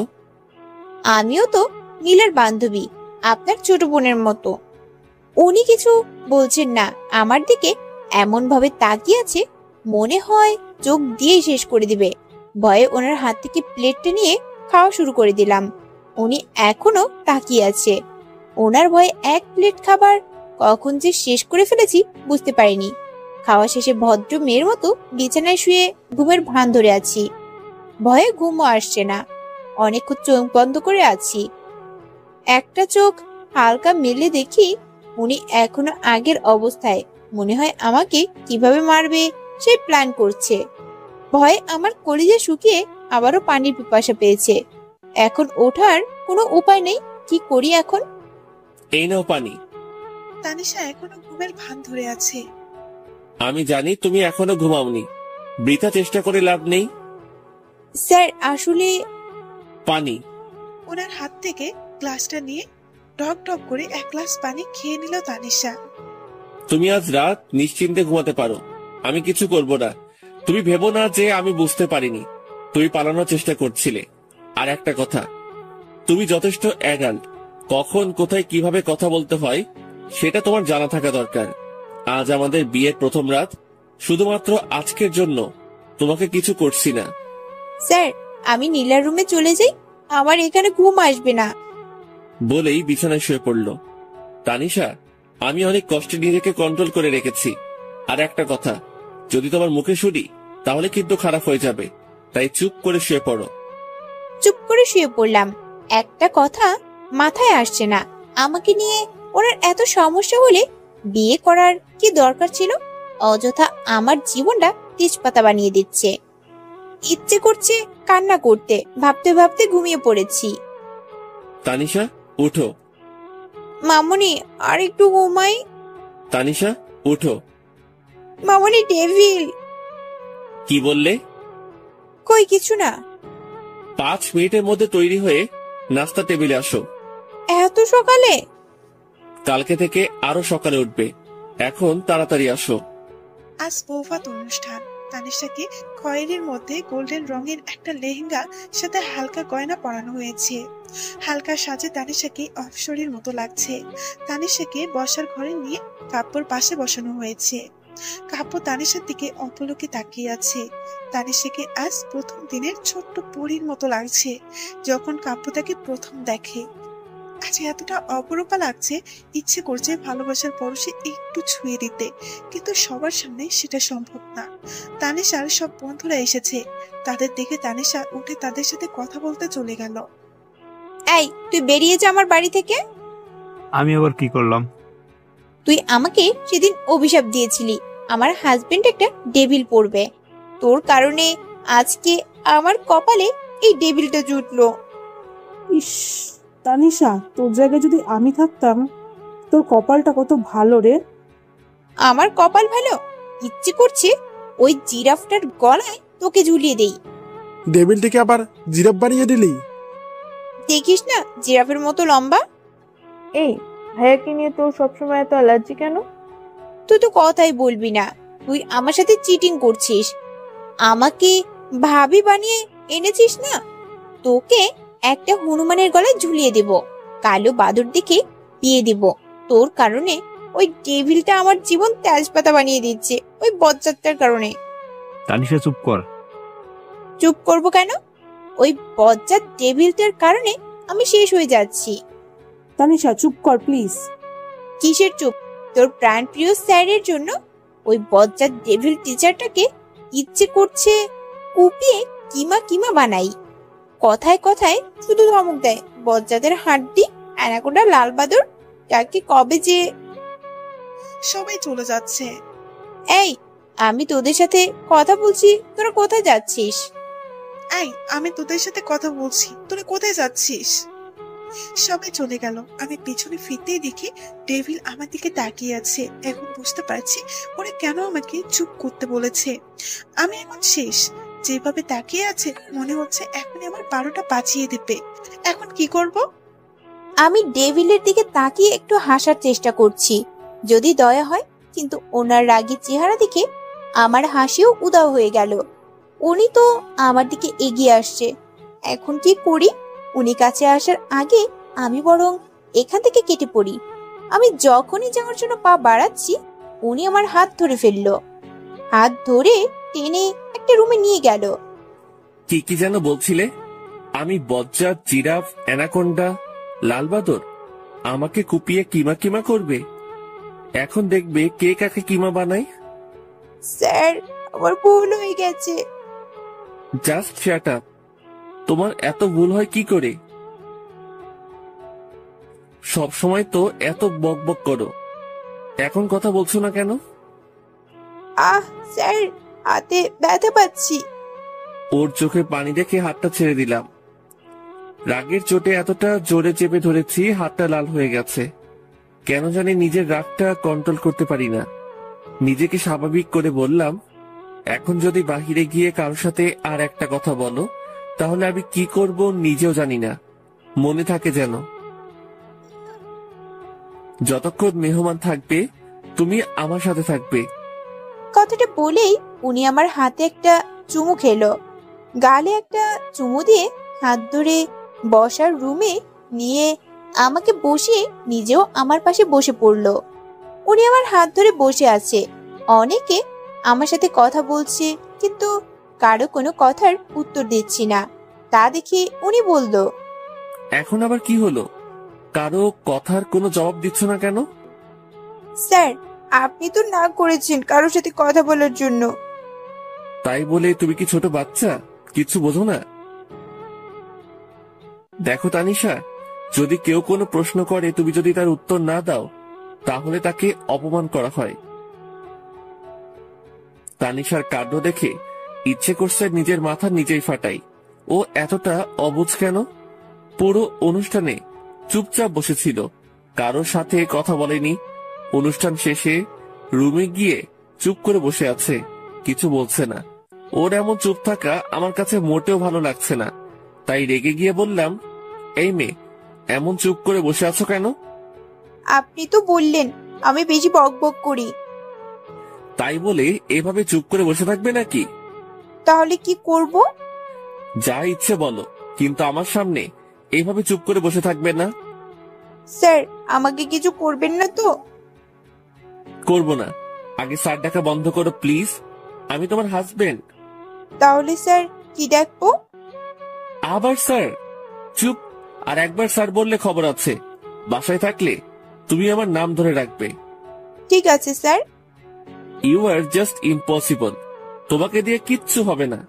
আমিও তো নীলার বান্ধবী, আপনার ছোট বোনের মতো। উনি কিছু বলছেন না, আমার দিকে এমন ভাবে তাকিয়ে আছে মনে হয় চোখ দিয়ে শেষ করে দিবে। ভয়ে ওনার হাত থেকে প্লেটটা নিয়ে খাওয়া শুরু করে দিলাম। উনি এখনো তাকিয়ে আছে। ওনার ভয়ে এক প্লেট খাবার কখন যে শেষ করে ফেলেছি বুঝতে পারিনি। খাওয়া শেষে ভদ্র মেয়ের মতো বিছানায় শুয়ে ঘুমের ভান ধরে আছি। ভয়ে ঘুমও আসছে না, অনেকক্ষণ চোখ বন্ধ করে আছি। একটা চোখ হালকা মেলে দেখি উনি এখনো আগের অবস্থায়, মনে হয় আমাকে কিভাবে মারবে সে প্ল্যান করছে। ভয়ে আমার কলিজা শুকিয়ে আবারও পানির পিপাসা পেয়েছে। এখন ওঠার কোনো উপায় নেই, কি করি এখন? এই নাও পানি। তানিশা এখনো ঘুমের ভান ধরে আছে। আমি জানি তুমি এখনো ঘুমাওনি, বৃথা চেষ্টা করে লাভ নেই। স্যার আসলে পানি। ওনার হাত থেকে গ্লাসটা নিয়ে ঢক ঢক করে এক গ্লাস পানি খেয়ে নিল তানিশা। তুমি আজ রাত নিশ্চিন্তে ঘুমাতে পারো, আমি কিছু করব না। তুমি ভেবো না যে আমি বুঝতে পারিনি তুমি পালানোর চেষ্টা করছিলে। আর একটা কথা, তুমি যথেষ্ট অ্যাডাল্ট, কখন কোথায় কিভাবে কথা বলতে হয় সেটা তোমার জানা থাকা দরকার। আজ আমাদের বিয়ের প্রথম রাত, শুধুমাত্র আজকের জন্য তোমাকে কিছু করছি না। স্যার, আমি নীলার রুমে চলে যাই, আমার এখানে ঘুম আসবে না। বলেই বিছানায় শুয়ে পড়ল। তানিশা, আমি অনেক কষ্টে নিজেকে কন্ট্রোল করে রেখেছি। আর একটা কথা, যদি তোমার মুখে শুনি তাহলে কিন্তু খারাপ হয়ে যাবে, তাই চুপ করে শুয়ে পড়ো। চুপ করে শুয়ে পড়লাম। একটা কথা মাথায় আসছে না, আমাকে নিয়ে ওনার এত সমস্যা হলে বিয়ে করার কি দরকার ছিল? অযথা আমার জীবনটা তেজপাতা বানিয়ে দিচ্ছে। ইচ্ছে করছে কান্না করতে, ভাবতে ভাবতে ঘুমিয়ে পড়েছি। তানিশা উঠো। মামুনি, আর একটু ঘুমাই। তানিশা উঠো। মামুনি, ডেভিল। কি বললে? কই কিছু না। 5 মিনিটের মধ্যে তৈরি হয়ে নাস্তা টেবিলে আসো। এত সকালে? কালকে থেকে আরো সকালে উঠবে, এখন তাড়াতাড়ি আসো। আজ বৌভাত অনুষ্ঠান। তানিশাকে খয়েরির মধ্যে গোল্ডেন রঙের একটা লেহেঙ্গা সাথে হালকা গয়না পরানো হয়েছে। হালকা সাজে তানিশাকে অপসরীর মতো লাগছে। তানিশাকে বসার ঘরে নিয়ে কাব্যর পাশে বসানো হয়েছে। কাব্য তানিশার দিকে অপলকে তাকিয়ে আছে। তানিশাকে আজ প্রথম দিনের ছোট্ট পরীর মতো লাগছে যখন কাব্য তাকে প্রথম দেখে। আজ এতটা অপরূপা লাগছে, ইচ্ছে করছে ভালোবাসার পরশে একটু ছুঁয়ে দিতে, কিন্তু সবার সামনে সেটা সম্ভব না। তানিশার সব বন্ধুরা এসেছে, তাদের দেখে তানিশা উঠে তাদের সাথে কথা বলতে চলে গেল। এই, তুই বেরিয়ে যা আমার বাড়ি থেকে। আমি আবার কি করলাম? তুই আমাকে সেদিন অভিশাপ দিয়েছিলি আমার হাজবেন্ড একটা ডেভিল পড়বে। তোর কারণে আজকে আমার কপালে এই ডেভিলটা জুটলো। ইস তানিশা, তোর জায়গায় যদি আমি থাকতাম, তোর কপালটা কত ভালো রে। আমার কপাল ভালো? ইচ্ছে করছে ওই জিরাফটার গলায় তোকে ঝুলিয়ে দেই। ডেভিলটিকে আবার জিরাফ বানিয়ে দিলি? দেখিস না জিরাফের মতো লম্বা। এই ভাইয়াকে নিয়ে তোর সবসময় এত অ্যালার্জি কেন? তুই তো কথাই বলবি না, তুই আমার সাথে চিটিং করছিস। আমাকে ভাবি বানিয়ে এনেছিস না, তোকে একটা হনুমানের গলায় ঝুলিয়ে দেব, কালো বাদুর দেখে বিয়ে দেব। তোর কারণে ওই ডেভিলটা আমার জীবন তেজপাতা বানিয়ে দিচ্ছে, ওই বজ্জাতটার কারণে। তানিশা চুপ কর। চুপ করব কেন? ওই বজ্জাত ডেভিলটার কারণে আমি শেষ হয়ে যাচ্ছি। তানিশা চুপ কর প্লিজ। কিসের চুপ? তোর প্রাণপ্রিয় স্যারের জন্য ওই বজ্জাত ডেভিল টিচারটাকে ইচ্ছে করছে কুপিয়ে কিমা কিমা বানাই। কথায় কথায় শুধু ধমক দেয়, বজ্জাদের হাড্ডি, অ্যানাকোন্ডা, লালবাদর, কাকে কবে যে। সবাই চলে যাচ্ছে। এই, আমি তোদের সাথে কথা বলছি, তোরা কোথায় যাচ্ছিস? এই, আমি তোদের সাথে কথা বলছি, তোরা কোথায় যাচ্ছিস? সবাই চলে গেল। আমি পিছনে ফিরতেই দেখি ডেভিল আমার দিকে তাকিয়ে আছে। এখন বুঝতে পারছি ওরা কেন আমাকে চুপ করতে বলেছে। আমি এখন শেষ। যেভাবে তাকিয়ে আছে মনে হচ্ছে এখনই আমার 12টা বাজিয়ে দেবে। এখন কি করব? আমি ডেভিলের দিকে তাকিয়ে একটু হাসার চেষ্টা করছি, যদি দয়া হয়, কিন্তু ওনার রাগী চেহারা দেখে আমার হাসিও উধাও হয়ে গেল। উনি তো আমার দিকে এগিয়ে আসছে। এখন কি করি? উনি কাছে আসার আগে আমি বরং এখান থেকে কেটে পড়ি। আমি যখনই যাওয়ার জন্য পা বাড়াচ্ছি, উনি আমার হাত ধরে ফেললো। হাত ধরে টেনে একটা রুমে নিয়ে গেল। কি কি যেন বলছিলে? আমি বজ্জাত, জিরাফ, অ্যানাকোন্ডা, লালবাদর? আমাকে কুপিয়ে কিমা কিমা করবে? এখন দেখবে কে কাকে কিমা বানায়। স্যার, আমার ভুল হয়ে গেছে। Just shut up. তোমার এত ভুল হয় কি করে? সব সময় তো এত বকবক করো, এখন কথা বলছো না কেন? স্যার, হাতে ব্যথা পাচ্ছি। ওর চোখে পানি দেখে হাতটা ছেড়ে দিলাম। রাগের চোটে এতটা জোরে চেপে ধরেছি, হাতটা লাল হয়ে গেছে। কেন জানি নিজের রাগটা কন্ট্রোল করতে পারি না। নিজেকে স্বাভাবিক করে বললাম, এখন যদি বাহিরে গিয়ে কারোর সাথে আর একটা কথা বলো, তাহলে আমি কি করব নিজেও জানি না। মনে থাকে যেন, যতক্ষণ মেহমান থাকবে তুমি আমার সাথে থাকবে। কথাটা বলেই উনি আমার হাতে একটা চুমু খেলো। গালে একটা চুমু দিয়ে হাত ধরে বসার রুমে নিয়ে আমাকে বসিয়ে নিজেও আমার পাশে বসে পড়লো। উনি আমার হাত ধরে বসে আছে। অনেকে আমার সাথে কথা বলছে, কিন্তু কারো কোনো কথার উত্তর দিচ্ছি না। তা দেখে উনি বলল, এখন আবার কি হলো? কারো কথার কোনো জবাব দিচ্ছ না কেন? স্যার, আপনি তো না করেছেন কারোর সাথে কথা বলার জন্য। তাই বলে তুমি কি ছোট বাচ্চা, কিছু বোঝো না? দেখো তানিশা, যদি কেউ কোনো প্রশ্ন করে তুমি যদি তার উত্তর না দাও, তাহলে তাকে অপমান করা হয়। তানিশার কাণ্ড দেখে ইচ্ছে করছে নিজের মাথা নিজেই ফাটাই। ও এতটা অবুঝ কেন? পুরো অনুষ্ঠানে চুপচাপ বসেছিল, কারোর সাথে কথা বলেনি। অনুষ্ঠান শেষে রুমে গিয়ে চুপ করে বসে আছে, কিছু বলছে না। ওর এমন চুপ থাকা আমার কাছে মোটেও ভালো লাগছে না। তাই রেগে গিয়ে বললাম, এই মেয়ে, এমন চুপ করে বসে আছো কেন? আপনি তো বললেন আমি বেশি বকবক করি। তাই বলে এভাবে চুপ করে বসে থাকবে নাকি? তাহলে কি করব? যা ইচ্ছে বলো, কিন্তু আমার সামনে এইভাবে চুপ করে বসে থাকবে না। স্যার, আমাকে কিছু করবেন না তো? করব না। আগে স্যার ডাকা বন্ধ করো প্লিজ, আমি তোমার হাজবেন্ড। তাহলে স্যার কি ডাকবো? আবার স্যার? চুপ। আর একবার স্যার বললে খবর আছে। বাসায় থাকলে তুমি আমার নাম ধরে রাখবে। ঠিক আছে sir. You are just impossible. তোমাকে দিয়ে কিচ্ছু হবে না।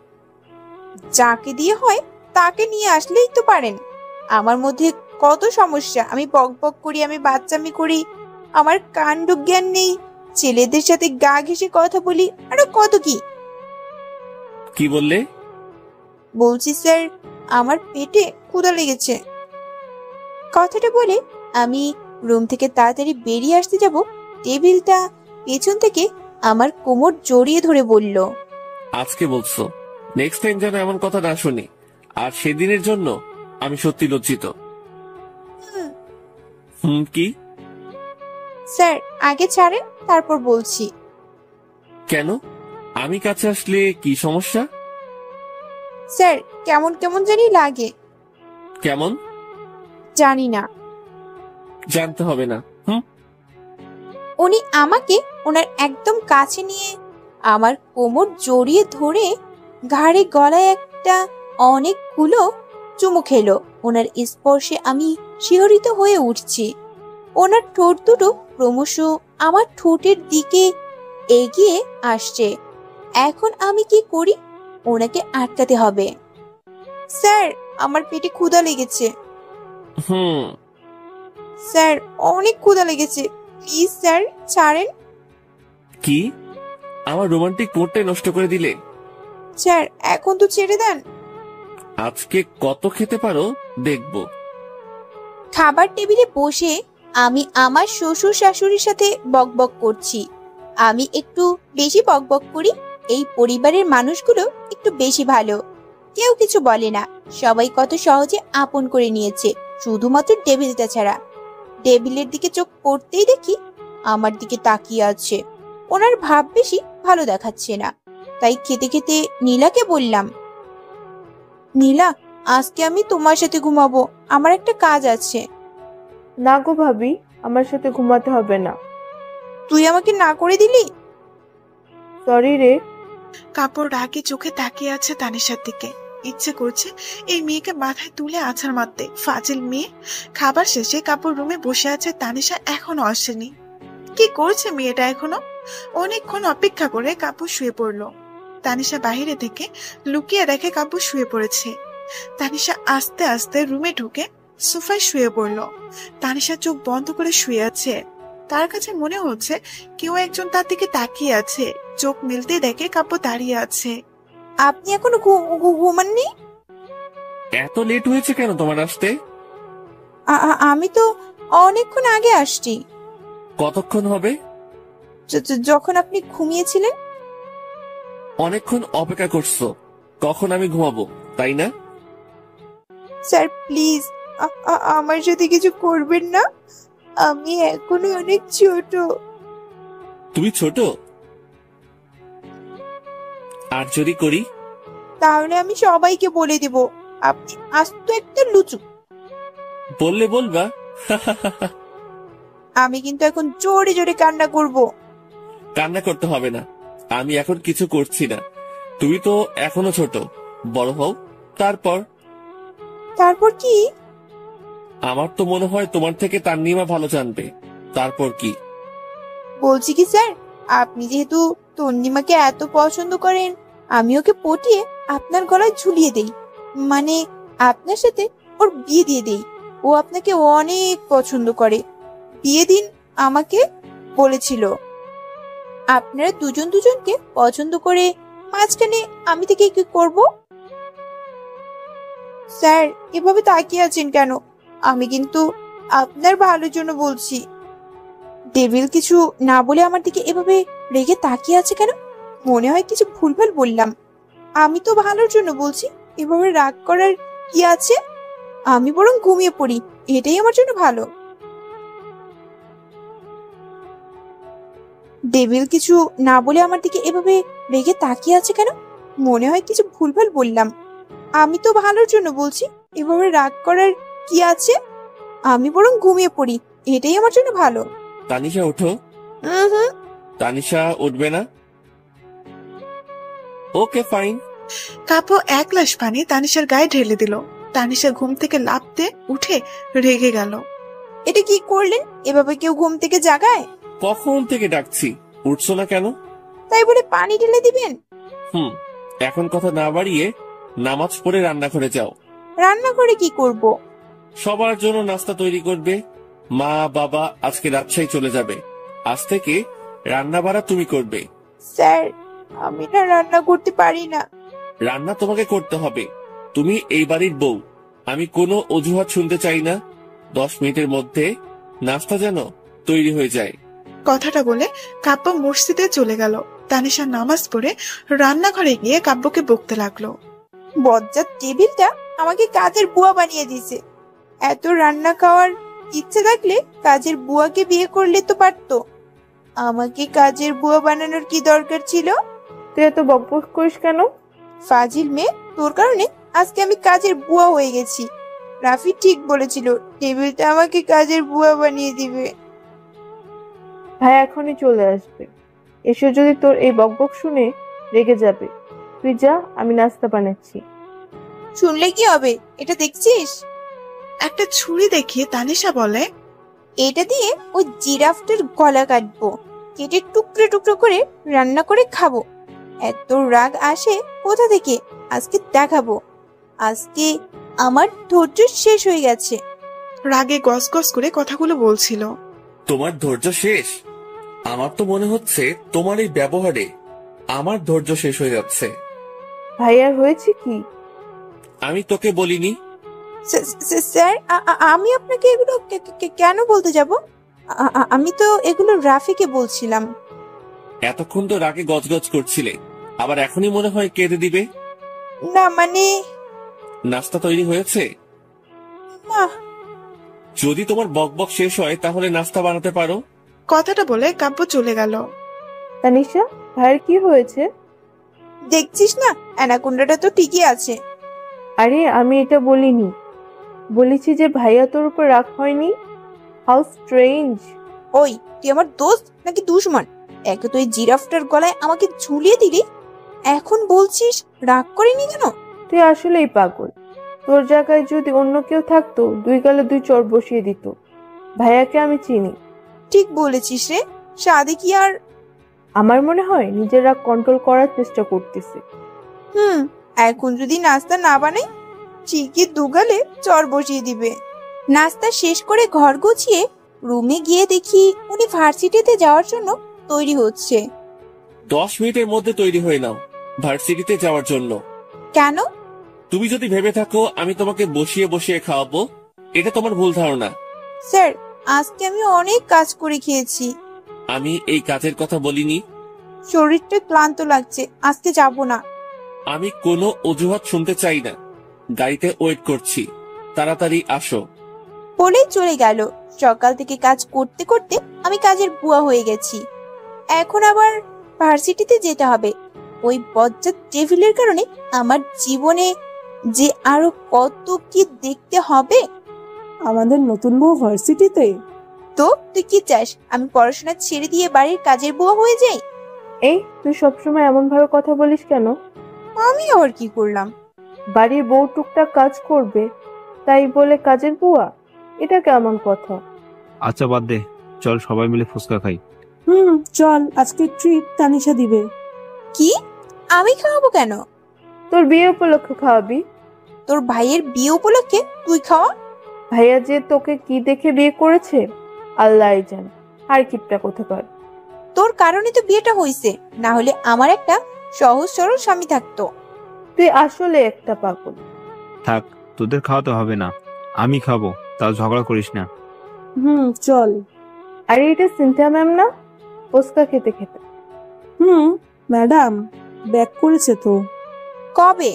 যাকে দিয়ে হয় তাকে নিয়ে আসলেই তো পারেন। আমার মধ্যে কত সমস্যা, আমি বকবক করি, আমি বাচ্চামি করি, আমার কাণ্ড জ্ঞান নেই, ছেলেদের সাথে গা ঘেঁষে কথা বলি, আরো কত কি। কি বললে? বলছি স্যার, আমার পেটে ক্ষুধা লেগেছে। কথাটা বলে আমি রুম থেকে তাড়াতাড়ি বেরিয়ে আসতে যাব, টেবিলটা পেছন থেকে আমার কোমর জড়িয়ে ধরে বলল, আজকে বলছো, নেক্সট টাইম যেন এমন কথা না শুনি। আর সেদিনের জন্য আমি সত্যি লজ্জিত। কি? স্যার, আগে ছাড়েন, তারপর বলছি। কেন? আমি কাছে আসলে কি সমস্যা? স্যার, কেমন কেমন জানি লাগে। কেমন? জানি না। জানতে হবে না। উনি আমাকে ওনার একদম কাছে নিয়ে আমার কোমর জড়িয়ে ধরে ঘাড়ে গলায় একটা অনেকগুলো চুমু খেলো। ওনার স্পর্শে আমি শিহরিত হয়ে উঠছি। ওনার ঠোঁট দুটো ক্রমশ আমার ঠোঁটের দিকে এগিয়ে আসছে। এখন আমি কি করি? ওনাকে আটকাতে হবে। স্যার, আমার পেটে ক্ষুধা লেগেছে। হুম। স্যার, অনেক ক্ষুধা লেগেছে, প্লিজ স্যার ছাড়েন। কি? আমার রোমান্টিক মুডটাই নষ্ট করে দিলে। স্যার, এখন তো ছেড়ে দেন। আজকে কত খেতে পারো দেখবো। খাবার টেবিলে বসে আমি আমার শ্বশুর শাশুড়ির সাথে বকবক করছি। আমি একটু বেশি বকবক করি। এই পরিবারের মানুষগুলো একটু বেশি ভালো, কেউ কিছু বলে না। সবাই কত সহজে আপন করে নিয়েছে, শুধুমাত্র ডেভিলটা ছাড়া। ডেভিলের দিকে চোখ পড়তেই দেখি আমার দিকে তাকিয়ে আছে। ওনার ভাব বেশি ভালো দেখাচ্ছে না, তাই খেতে খেতে নীলাকে বললাম, নীলা, আজকে আমি তোমার সাথে ঘুমাবো, আমার একটা কাজ আছে। না গো ভাবি, আমার সাথে ঘুমাতে হবে না। তুই আমাকে না করে দিলি? সরি রে। কাপড় রাগে চোখে তাকিয়ে আছে তানিশার দিকে। ইচ্ছে করছে এই মেয়েকে মাথায় তুলে আছাড় মারতে। ফাজিল মেয়ে। খাবার শেষে কাপড় রুমে বসে আছে তানিশা, এখনো আসেনি। কি করছে মেয়েটা এখনো? অনেকক্ষণ অপেক্ষা করে কাপড় শুয়ে পড়লো। তানিশা বাহিরে থেকে লুকিয়ে দেখে কাপড় শুয়ে পড়েছে। তানিশা আস্তে আস্তে রুমে ঢুকে সোফায় শুয়ে পড়লো। তানিশা চোখ বন্ধ করে শুয়ে আছে। তার কাছে মনে হচ্ছে কেউ একজন তার দিকে তাকিয়ে আছে। চোখ মিলতে দেখে কাপড় দাঁড়িয়ে আছে। আপনি এখনো ঘুমাননি? এত লেট হয়েছে কেন তোমার আসতে? আমি তো অনেকক্ষণ আগে আসছি। কতক্ষণ হবে? যখন আপনি ঘুমিয়েছিলেন। অনেকক্ষণ অপেক্ষা করছো, কখন আমি ঘুমাবো, তাই না? স্যার প্লিজ, আমার সাথে কিছু করবেন না। আমি এখনো অনেক ছোট। তুমি ছোট? আর যদি করি? তাহলে আমি সবাইকে বলে দেব আপনি আস্ত একটা লুচু। বললে বলবা। আমি কিন্তু এখন জোরে জোরে কান্না করব। কান্না করতে হবে না, আমি এখন কিছু করছি না। তুমি তো এখনো ছোট, বড় হও, তারপর। তারপর কি? আমার তো মনে হয় তোমার থেকে তান্নিমা ভালো জানবে। তারপর কি? বলছি কি স্যার, আপনি যেহেতু তন্নিমাকে এত পছন্দ করেন, আমি ওকে পটিয়ে আপনার গলায় ঝুলিয়ে দেই। মানে আপনার সাথে ওর বিয়ে দিয়ে দেই। ও আপনাকে অনেক পছন্দ করে, বিয়ে দিন আমাকে বলেছিল। আপনারা দুজন দুজনকে পছন্দ করে মাঝখানে আমি থেকে কি করব? স্যার, এভাবে তাকিয়ে আছেন কেন? আমি কিন্তু আপনার ভালোর জন্য বলছি। ডেভিল কিছু না বলে আমার দিকে এভাবে রেগে তাকিয়ে আছে কেন? মনে হয় কিছু ভুলভাল বললাম। আমি তো ভালোর জন্য বলছি, এভাবে রাগ করার কি আছে? আমি বরং ঘুমিয়ে পড়ি, এটাই আমার জন্য ভালো। ডেভিল কিছু না বলে আমার দিকে এভাবে রেগে তাকিয়ে আছে কেন? মনে হয় কিছু ভুলভাল বললাম। আমি তো ভালোর জন্য বলছি, এভাবে রাগ করার কি আছে? আমি বরং ঘুমিয়ে পড়ি, এটাই আমার জন্য ভালো। তানিশা ওঠো। তানিশা উঠবে না? Okay fine. কাপড় এক গ্লাস পানি তানিশার গায়ে ঢেলে দিল। তানিশা ঘুম থেকে লাফতে উঠে রেগে গেল। এটা কি করলেন? এভাবে কেউ ঘুম থেকে জাগায়? কখন থেকে ডাকছি, উঠছো না কেন? তাই বলে পানি ঢেলে দিবেন? এখন কথা না বাড়িয়ে নামাজ পড়ে রান্নাঘরে যাও। রান্নাঘরে কি করব? সবার জন্য নাস্তা তৈরি করবে। মা বাবা আজকে রাজশাহী চলে যাবে, আজ থেকে রান্না বাড়া তুমি করবে। স্যার, আমি না রান্না করতে পারি না। রান্না তোমাকে করতে হবে, তুমি এই বাড়ির বউ। আমি কোনো অজুহাত শুনতে চাই না। 10 মিনিটের মধ্যে নাস্তা যেন তৈরি হয়ে যায়। কথাটা বলে কাব্য মসজিদে চলে গেল। তানিশা নামাজ পড়ে রান্নাঘরে গিয়ে কাব্যকে বকতে লাগলো। বজ্জাত টেবিলটা আমাকে কাজের বুয়া বানিয়ে দিয়েছে। এত রান্না খাওয়ার ইচ্ছে থাকলে কাজের বুয়াকে বিয়ে করলে তো পারতো। আমাকে কাজের বুয়া বানানোর কি দরকার ছিল? তুই এত বকবক করিস কেন? ফাজিল মেয়ে, তোর কারণে আজকে আমি কাজের বুয়া হয়ে গেছি। রাফি ঠিক বলেছিল, টেবিলটা আমাকে কাজের বুয়া বানিয়ে দিবে। ভাই এখনই চলে আসবে, এসে যদি তোর এই বকবক শুনে রেগে যাবে। তুই যা, আমি নাস্তা বানাচ্ছি। শুনলে কি হবে? এটা দেখছিস? একটা ছুরি দেখিয়ে তানিশা বলে, এটা দিয়ে ওই জিরাফটার গলা কাটবো, কেটে টুকরো টুকরো করে রান্না করে খাবো। এত রাগ আসে কোথা থেকে? আজকে দেখাবো। আজকে আমার ধৈর্য শেষ হয়ে গেছে। রাগে গসগস করে কথাগুলো বলছিল। তোমার ধৈর্য শেষ? আমার তো মনে হচ্ছে তোমার এই ব্যবহারে আমার ধৈর্য শেষ হয়ে যাচ্ছে। ভাইয়ার হয়েছে কি? আমি তোকে বলিনি? স্যার, আমি আপনাকে এগুলো কেন বলতে যাব? আমি তো এগুলো রাফিকে বলছিলাম। এতক্ষণ তো রাগে গজগজ করছিলে, আবার এখনই মনে হয় কেঁদে দিবে? না মানে নাস্তা তৈরি হয়েছে? না। যদি তোমার বকবক শেষ হয় তাহলে নাস্তা বানাতে পারো। কথাটা বলে কাব্য চলে গেল। তানিশা, ভাইয়ের কি হয়েছে? দেখছিস না, অ্যানাকোন্ডাটা তো ঠিকই আছে। আরে আমি এটা বলিনি, বলেছি যে ভাইয়া তোর উপর রাগ হয়নি। How strange. ওই, তুই আমার দোস্ত নাকি দুশমন? একে তো এই জিরাফটার গলায় আমাকে ঝুলিয়ে দিলি, এখন বলছিস রাগ করিনি কেন? তুই আসলেই পাগল। তোর জায়গায় যদি অন্য কেউ থাকতো, দুই গালে দুই চড় বসিয়ে দিত। ভাইয়াকে আমি চিনি। ঠিক বলেছিস রে। সাদে কি আর? আমার মনে হয় নিজের রাগ কন্ট্রোল করার চেষ্টা করতেছে। এখন যদি নাস্তা না বানাই, ঠিকই দুগালে চড় বসিয়ে দিবে। নাস্তা শেষ করে ঘর গুছিয়ে রুমে গিয়ে দেখি উনি ভার্সিটিতে যাওয়ার জন্য তৈরি হচ্ছে। 10 মিনিটের মধ্যে তৈরি হয়ে নাও ভার্সিটিতে যাওয়ার জন্য। কেন? তুমি যদি ভেবে থাকো আমি তোমাকে বসিয়ে বসিয়ে খাওয়াবো, এটা তোমার ভুল ধারণা। স্যার, আজকে আমি অনেক কাজ করে খেয়েছি। আমি এই কাজের কথা বলিনি। শরীরটা ক্লান্ত লাগছে, আজকে যাব না। আমি কোনো অজুহাত শুনতে চাই না। গাড়িতে ওয়েট করছি, তাড়াতাড়ি আসো। বলেই চলে গেল। সকাল থেকে কাজ করতে করতে আমি কাজের বুয়া হয়ে গেছি। এখন আবার ভার্সিটিতে যেতে হবে। ওই বজ্জাত টেবিলের কারণে আমার জীবনে যে আরো কত কি দেখতে হবে। আমাদের নতুন বউ ভার্সিটিতে? তো তুই কি চাস আমি পড়াশোনা ছেড়ে দিয়ে বাড়ির কাজের বুয়া হয়ে যাই? এই, তুই সবসময় এমন ভাবে কথা বলিস কেন? আমি আবার কি করলাম? বাড়ির বউ টুকটাক কাজ করবে, তাই বলে কাজের বুয়া? এটা কেমন কথা? আচ্ছা বাদ দে, চল সবাই মিলে ফুচকা খাই। চল, আজকে ট্রিট তানিশা দিবে। কি? আমি খাওয়াবো কেন? তোর বিয়ে উপলক্ষে খাওয়াবি। তোর ভাইয়ের বিয়ে উপলক্ষে তুই খাওয়া? ভাইয়া যে তোকে কি দেখে বিয়ে করেছে আল্লাহই জানে। আর কিপটা কোথাকার। তোর কারণে তো বিয়েটা হইছে, না হলে আমার একটা সহজ সরল স্বামী থাকতো। তুই আসলে একটা পাগল। থাক, তোদের খাওয়াতে হবে না, আমি খাবো, তাও ঝগড়া করিস না। চল। আরে এটা সিনথিয়া ম্যাম না? ফুচকা খেতে খেতে। ম্যাডাম ব্যাক করেছে তো। কবে?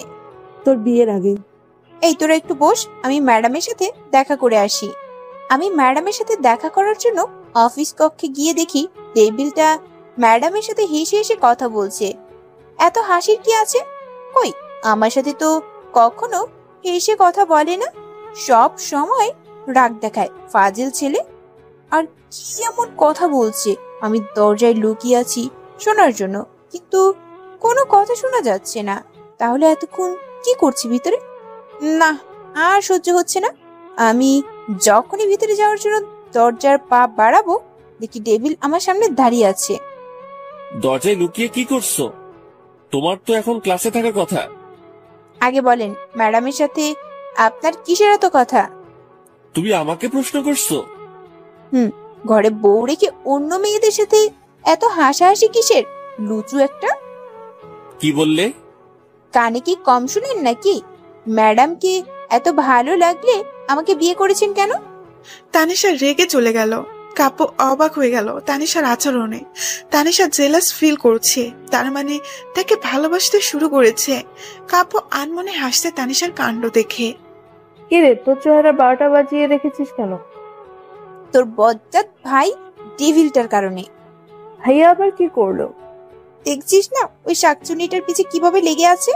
তোর বিয়ের আগে। এই তোরা একটু বস, আমি ম্যাডামের সাথে দেখা করে আসি। আমি ম্যাডামের সাথে দেখা করার জন্য অফিস কক্ষে গিয়ে দেখি টেবিলটা ম্যাডামের সাথে হেসে হেসে কথা বলছে। এত হাসির কি আছে? কই, আমার সাথে তো কখনো হেসে কথা বলে না, সব সময় রাগ দেখায় ফাজিল ছেলে। আর কি এমন কথা বলছে? আমি দরজায় লুকিয়ে আছি শোনার জন্য, কিন্তু কোনো কথা শোনা যাচ্ছে না। তাহলে এতক্ষণ কি করছি ভিতরে? না, আর সহ্য হচ্ছে না। আমি যখনই ভিতরে যাওয়ার জন্য দরজার পা বাড়াবো, দেখি ডেভিল আমার সামনে দাঁড়িয়ে আছে। দরজায় লুকিয়ে কি করছো? তোমার তো এখন ক্লাসে থাকার কথা। আগে বলেন, ম্যাডামের সাথে আপনার কিসের এত কথা? তুমি আমাকে প্রশ্ন করছো? ঘরে বউ রেখে অন্য মেয়েদের সাথে এত হাসাহাসি কিসের? লুচু একটা। কি বললে? কানে কি কম শুনেন নাকি? ম্যাডামকে এত ভালো লাগলে আমাকে বিয়ে করেছেন কেন? তানিশা রেগে চলে গেল। কাব্য অবাক হয়ে গেল তানিশার আচরণে। তানিশা জেলাস ফিল করছে, তার মানে তাকে ভালোবাসতে শুরু করেছে। কাব্য আনমনে হাসতে তানিশার কাণ্ড দেখে। কিরে, তোর চেহারা 12টা বাজিয়ে রেখেছিস কেন? তোর বজ্জাত ভাই ডেভিলটার কারণে। ভাইয়া আবার কি করলো? দেখছিস না ওই শাকচুনিটার পিছে কিভাবে লেগে আছে?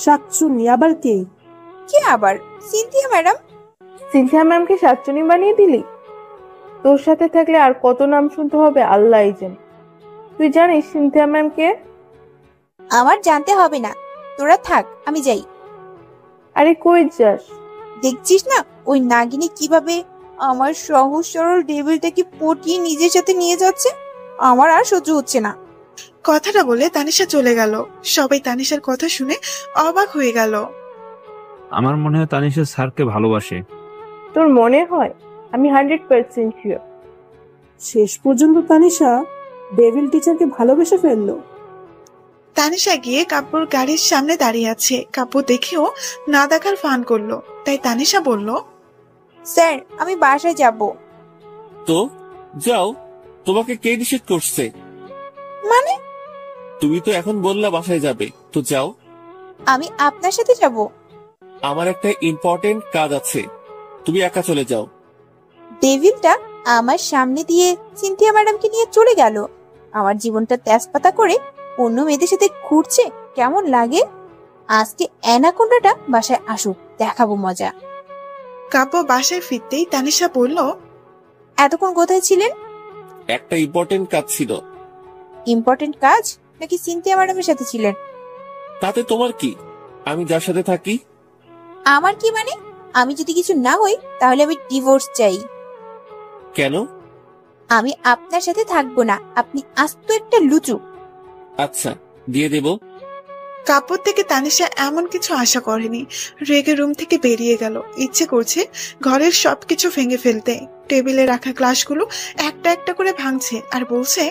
শাকচুনি আবার কে? কে আবার? Cynthia madam. সিনথিয়া ম্যামকে শাকচুনি বানিয়ে দিলি? তোর সাথে থাকলে আর কত নাম শুনতে হবে আল্লাহই জানে। তুই জানিস সিনথিয়া ম্যাম কে? আমার জানতে হবে না, তোরা থাক, আমি যাই। আরে কই যাস? দেখছিস না ওই নাগিনী কিভাবে আমার সহজ সরল ডেভিলটাকে পটিয়ে নিজের সাথে নিয়ে যাচ্ছে? আমার আর সহ্য হচ্ছে না। কথাটা বলে তানিশা চলে গেল। সবাই তানিশার কথা শুনে অবাক হয়ে গেল। আমার মনে হয় তানিশা স্যারকে ভালোবাসে। তোর মনে হয়? আমি 100% শিওর। শেষ পর্যন্ত তানিশা ডেভিল টিচারকে ভালোবেসে ফেললো। তানিশা গিয়ে কাব্যর গাড়ির সামনে দাঁড়িয়ে আছে। কাব্য দেখেও না দেখার ফান করলো। তাই তানিশা বলল, স্যার আমি বাসায় যাব। তো যাও, তোমাকে কে নিষেধ করছে? মানে? তুমি তো এখন বললা বাসায় যাবে, তো যাও। আমি আপনার সাথে যাব। আমার একটা ইম্পর্টেন্ট কাজ আছে, তুমি একা চলে যাও। ডেভিলটা আমার সামনে দিয়ে সিনথিয়া ম্যাডামকে নিয়ে চলে গেল। আমার জীবনটা তেজপাতা করে অন্য মেয়েদের সাথে ঘুরছে, কেমন লাগে? আজকে অ্যানাকোন্ডাটা বাসায় আসুক, দেখাবো মজা। কাব্য বাসায় ফিরতেই তানিশা বলল, এতক্ষণ কোথায় ছিলেন? একটা ইম্পর্টেন্ট কাজ ছিল। ইম্পর্টেন্ট কাজ নাকি সিনথিয়া ম্যাডামের সাথে ছিলেন? তাতে তোমার কি? আমি যার সাথে থাকি। আমার কি মানে? আমি যদি কিছু না হই তাহলে আমি ডিভোর্স চাই। কেন? আমি আপনার সাথে থাকবো না, আপনি আস্ত একটা লুচু। আচ্ছা, দিয়ে দেব। কাব্য থেকে তানিশা এমন কিছু আশা করেনি। রেগে রুম থেকে বেরিয়ে গেল। ইচ্ছে করছে ঘরের সবকিছু ভেঙে ফেলতে। টেবিলে রাখা গ্লাসগুলো একটা একটা করে ভাঙছে আর বলছে,